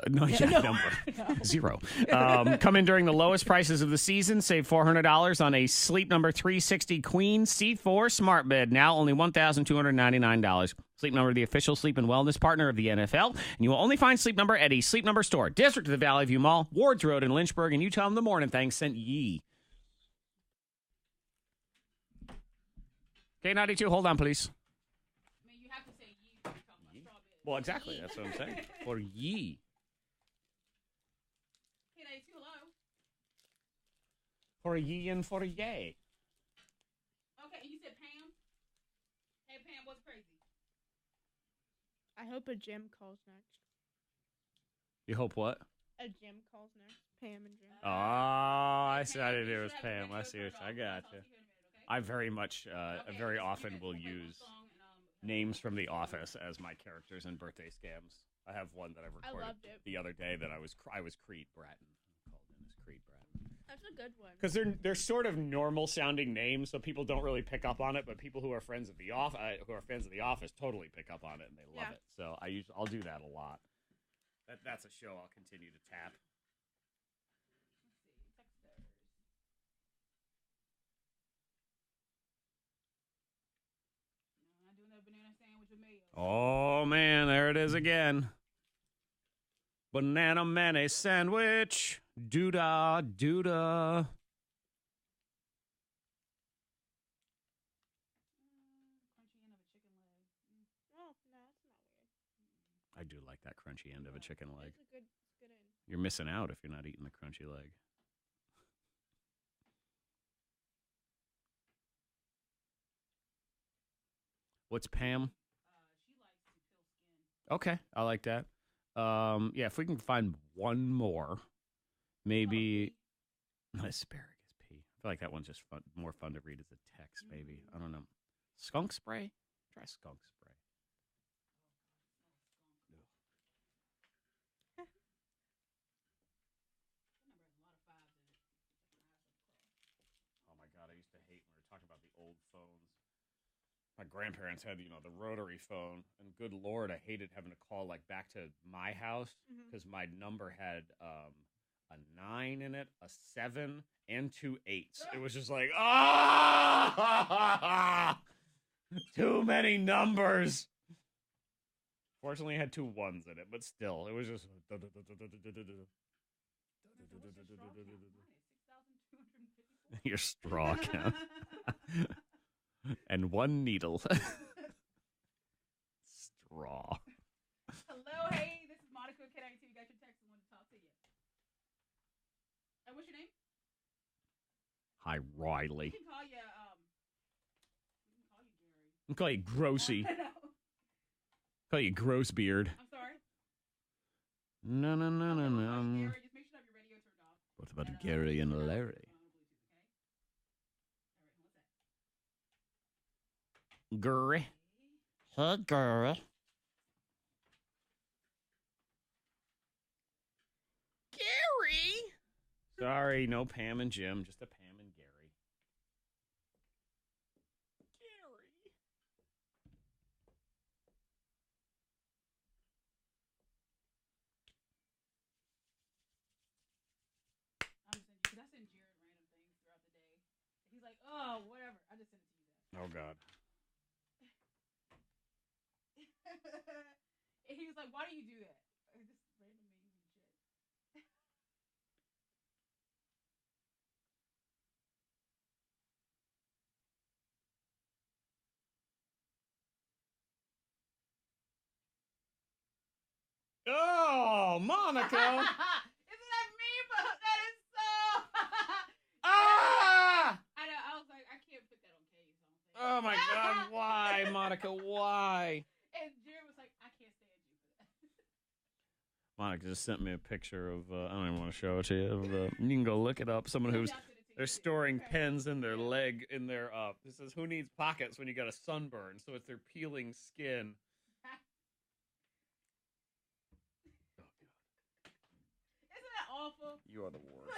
Number. 0. Come in during the lowest prices of the season. Save $400 on a Sleep Number 360 Queen C4 smart bed. Now only $1,299. Sleep Number, the official sleep and wellness partner of the NFL. And you will only find Sleep Number at a Sleep Number store. District of the Valley View Mall, Wards Road in Lynchburg. And you tell them the Morning Thang sent ye. K92, hold on, please. I mean, you have to say ye when you talk about straw bed. Well, exactly. That's what I'm saying. For ye. K92, hello. For ye and for yay. Okay, you said Pam? Hey, Pam, what's crazy? I hope a Jim calls next. You hope what? A Jim calls next. Pam and Jim. Oh, I see. I didn't hear it was Pam. I see what I got you. I very often will use names from The Office as my characters in birthday scams. I have one that I recorded the other day that I was Creed Bratton. Called him as Creed Bratton. That's a good one. Because they're sort of normal sounding names, so people don't really pick up on it. But people who are friends of the fans of The Office totally pick up on it and they love it. So I'll do that a lot. That's a show I'll continue to tap. Oh, man, there it is again. Banana mayonnaise sandwich. Doo-da, doo-da. I do like that crunchy end of a chicken leg. It's a good end. You're missing out if you're not eating the crunchy leg. What's Pam? She likes to peel skin. Okay, I like that. Yeah, if we can find one more, maybe asparagus pea. I feel like that one's just more fun to read as a text. Maybe I don't know. Skunk spray. Try skunk spray. Oh my God, I used to hate when we were talking about the old phones. My grandparents had, the rotary phone, and good Lord, I hated having to call back to my house because my number had a 9 in it, a 7, and 2 8s. It was just like, too many numbers. Fortunately, I had 2 1s in it, but still, it was just. Your straw count. And 1 needle. Straw. Hello, hey, this is Monica K92. You got your text. I want to talk to you. What's your name? Hi, Riley. We can call you, Gary. I'll call you Grossy. Call you Grossbeard. I'm sorry? No. Gary, just make sure you have your radio turned off. What about Gary and Larry? Gary. Hey, Gary. Gary. Sorry, no Pam and Jim, just a Pam and Gary. Because I send Jared random things throughout the day. He's like, oh, whatever. I just sent it to you. Oh, God. And he was like, why do you do that? Just random memes and shit. Oh, Monica. Isn't that meme? That is so. Ah! I know. I was like, I can't put that on case. Oh, my God. Why, Monica? Why? And Jared was like, I can't stand you for that. Monica just sent me a picture of, I don't even want to show it to you. You can go look it up. Someone who's, they're storing pens in their leg, in their, this says, who needs pockets when you got a sunburn? So it's their peeling skin. Oh, God. Isn't that awful? You are the worst.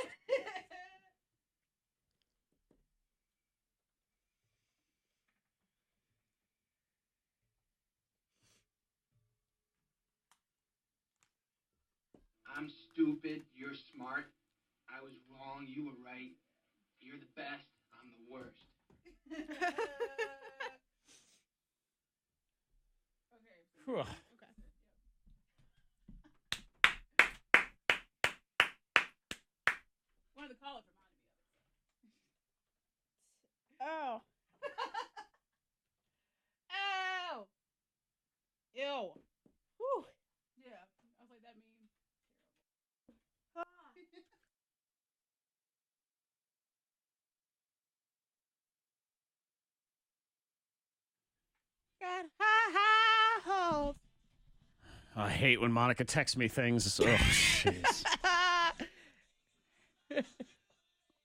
I'm stupid, you're smart. I was wrong, you were right. You're the best, I'm the worst. Whew. One of the callers reminded me of it. Oh. Ow! Ew. Whew. Yeah. I was like, that meme. Got high hopes. I hate when Monica texts me things. Oh, jeez.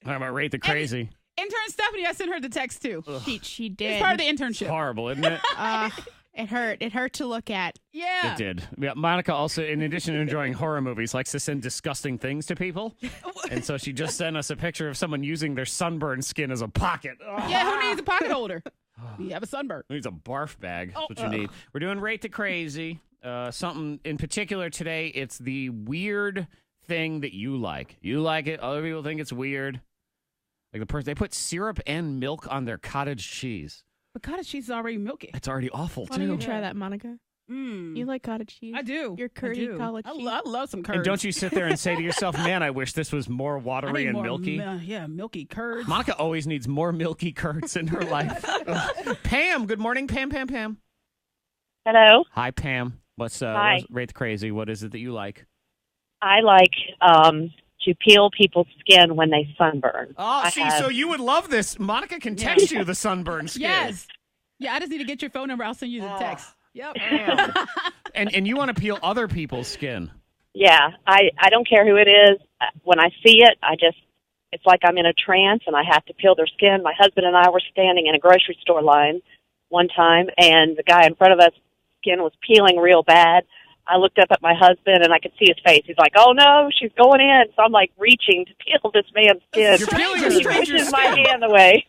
How about Rate the Crazy? Intern Stephanie, I sent her the text too. She did. It's part of the internship. It's horrible, isn't it? It hurt. It hurt to look at. Yeah. It did. Yeah, Monica also, in addition to enjoying horror movies, likes to send disgusting things to people. And so she just sent us a picture of someone using their sunburned skin as a pocket. Yeah, who needs a pocket holder? You have a sunburn. Who needs a barf bag? That's what you need. We're doing Rate the Crazy. Something in particular today, it's the weird thing that you like. You like it. Other people think it's weird. Like the person, they put syrup and milk on their cottage cheese. But cottage cheese is already milky. It's already awful, Why don't you too. try that, Monica? You like cottage cheese? I do. Your curdy cottage cheese? I love some curds. And don't you sit there and say to yourself, man, I wish this was more I watery need and more milky. Yeah, milky curds. Monica always needs more milky curds in her life. Pam, good morning. Pam. Hello. Hi, Pam. What's Rate the Crazy? What is it that you like? I like to peel people's skin when they sunburn. Oh, so you would love this. Monica can text you the sunburn skin. Yes. Yeah, I just need to get your phone number. I'll send you the text. Yep. And you want to peel other people's skin. Yeah, I don't care who it is. When I see it, it's like I'm in a trance and I have to peel their skin. My husband and I were standing in a grocery store line one time, and the guy in front of us skin was peeling real bad. I looked up at my husband, and I could see his face. He's like, "Oh no, she's going in!" So I'm like reaching to peel this man's skin. You're peeling a He stranger's pushes my skin. hand away.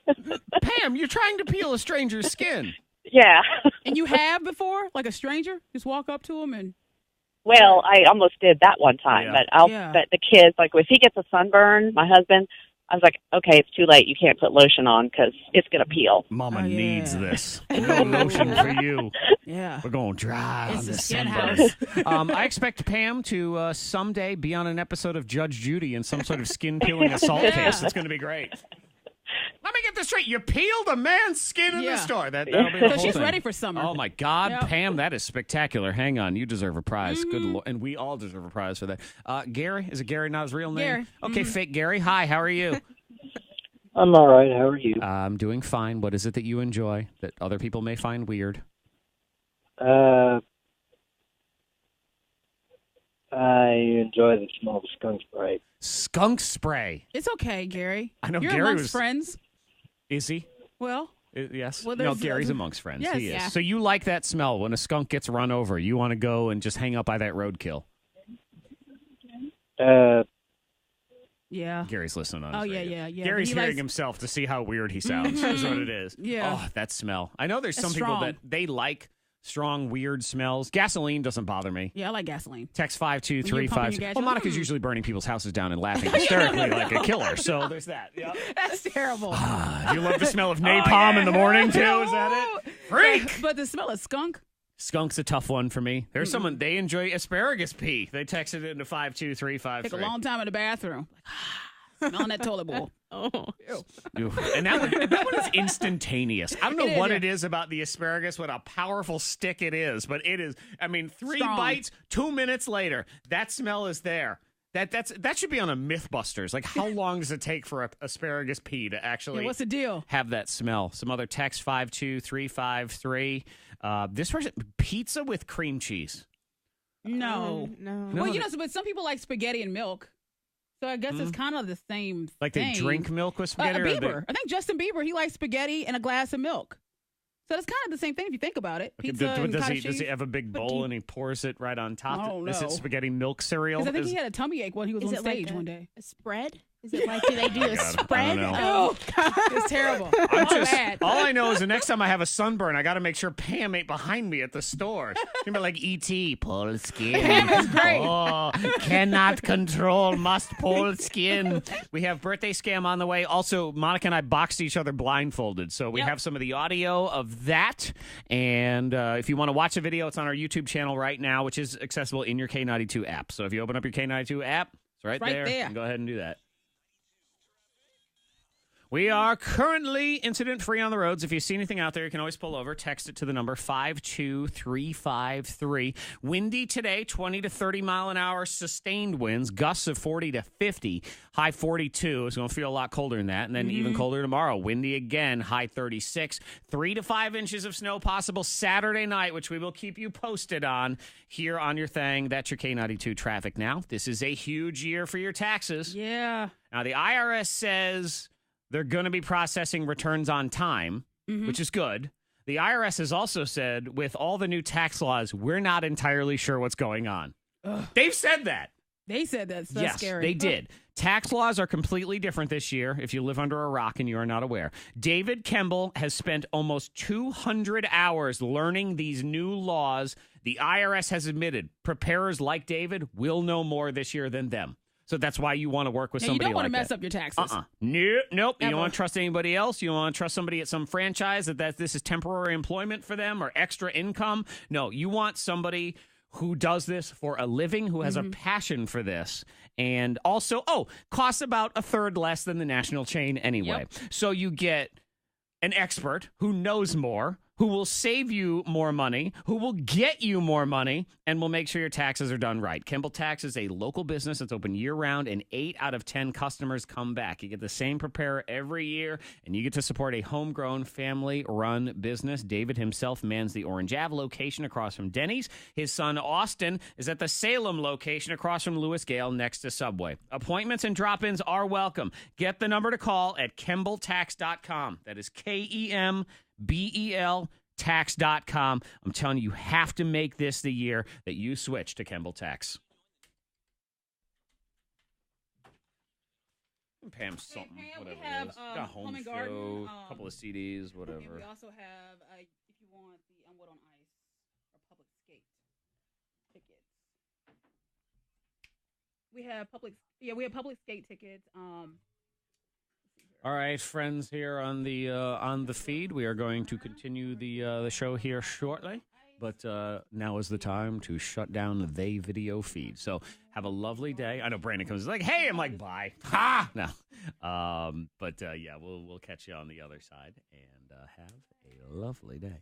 Pam, you're trying to peel a stranger's skin. Yeah. And you have before, like a stranger, just walk up to him and. Well, I almost did that one time, Yeah. but the kids, like, if he gets a sunburn, my husband, I was like, okay, it's too late. You can't put lotion on because it's going to peel. Mama needs this. No lotion for you. Yeah. We're going dry It's on the this skin sunburn. I expect Pam to someday be on an episode of Judge Judy in some sort of skin-peeling assault case. It's going to be great. Let me get this straight. You peeled a man's skin in the store. That'll be the So whole she's thing. ready for summer. Oh, my God, Yep. Pam, that is spectacular. Hang on. You deserve a prize. Good Lord. And we all deserve a prize for that. Gary? Is it Gary, not his real name? Gary. Okay, fake Gary. Hi, how are you? I'm all right. How are you? I'm doing fine. What is it that you enjoy that other people may find weird? I enjoy the smell of skunk spray. Skunk spray. It's okay, Gary. I know You're Gary amongst was- friends. Is he? Well, Yes. Well, no, there's- Gary's amongst friends. Yes. He is. Yeah. So you like that smell when a skunk gets run over. You want to go and just hang out by that roadkill. yeah. Gary's listening on Oh, his yeah, radio. yeah, yeah. Gary's He hearing likes- himself to see how weird he sounds. That's what it is. Yeah. Oh, that smell. I know there's That's some people strong. that they like strong, weird smells. Gasoline doesn't bother me. Yeah, I like gasoline. Text When you're pumping 52356. your gas, Well, you're like, Monica's usually burning people's houses down and laughing hysterically like a killer. So there's that. Yep. That's terrible. Do you love the smell of napalm in the morning, too? Is that it? Freak! But the smell of skunk. Skunk's a tough one for me. There's someone, they enjoy asparagus pee. They texted it into 52353. Take a long time in the bathroom. Smelling that toilet bowl. Oh. Ew. And that one is instantaneous. I don't know It is, what yeah. it is about the asparagus, what a powerful stick it is, but it is, I mean, 3 Strong. bites, 2 minutes later, that smell is there. That should be on a Mythbusters. Like, how long does it take for a asparagus pee to actually Yeah, what's the deal? have that smell? Some other text 52353. This person, pizza with cream cheese. No. No. No, Well, they- but some people like spaghetti and milk. So I guess it's kind of the same Like thing. they drink milk with spaghetti? or Bieber. I think Justin Bieber, he likes spaghetti and a glass of milk. So it's kind of the same thing if you think about it. Pizza and does cottage he cheese. have a big But do bowl you- and he pours it right on top? I don't Is know. it spaghetti milk cereal? Because I think Is- he had a tummy ache when he was Is on it stage like one day. a spread? Is it like, do they do a God, I spread? don't know. Oh, it's terrible. I'm All just, bad. all I know is the next time I have a sunburn, I got to make sure Pam ain't behind me at the store. Remember, like E.T. Pull skin. That's great. Oh, cannot control, must pull skin. We have birthday scam on the way. Also, Monica and I boxed each other blindfolded, so we Yep. have some of the audio of that. And if you want to watch the video, it's on our YouTube channel right now, which is accessible in your K92 app. So if you open up your K92 app, it's right, Right there. there. You can go ahead and do that. We are currently incident-free on the roads. If you see anything out there, you can always pull over. Text it to the number 52353. Windy today, 20 to 30 mile an hour sustained winds, gusts of 40 to 50, high 42. It's going to feel a lot colder than that, and then even colder tomorrow. Windy again, high 36. 3 to 5 inches of snow possible Saturday night, which we will keep you posted on here on your thing. That's your K92 traffic now. This is a huge year for your taxes. Yeah. Now, the IRS says they're going to be processing returns on time, which is good. The IRS has also said, with all the new tax laws, we're not entirely sure what's going on. They've said that. They said that's Yes, scary. they did. Tax laws are completely different this year if you live under a rock and you are not aware. David Kemble has spent almost 200 hours learning these new laws. The IRS has admitted preparers like David will know more this year than them. So that's why you want to work with Yeah, somebody you don't want like to mess that. up your taxes. Nope. You Ever. don't want to trust anybody else. You don't want to trust somebody at some franchise that this is temporary employment for them or extra income. No, you want somebody who does this for a living, who has a passion for this. And also, costs about a third less than the national chain anyway. Yep. So you get an expert who knows more, who will save you more money, who will get you more money, and will make sure your taxes are done right. Kimball Tax is a local business that's open year-round, and 8 out of 10 customers come back. You get the same preparer every year, and you get to support a homegrown, family-run business. David himself mans the Orange Ave location across from Denny's. His son, Austin, is at the Salem location across from Louis Gale next to Subway. Appointments and drop-ins are welcome. Get the number to call at KembleTax.com. That is KEMBEL KembleTax.com. I'm telling you, you have to make this the year that you switch to Kemble Tax. Pam something, Pam, whatever we have, it is. Got home show, Garden, a couple of CDs, whatever. And we also have, if you want the Wood on Ice or Public Skate tickets. We have public skate tickets. All right, friends, here on the feed, we are going to continue the show here shortly. But now is the time to shut down the They Video feed. So have a lovely day. I know Brandon comes like, "Hey," I'm like, "Bye." Ha! No. But yeah, we'll catch you on the other side and have a lovely day.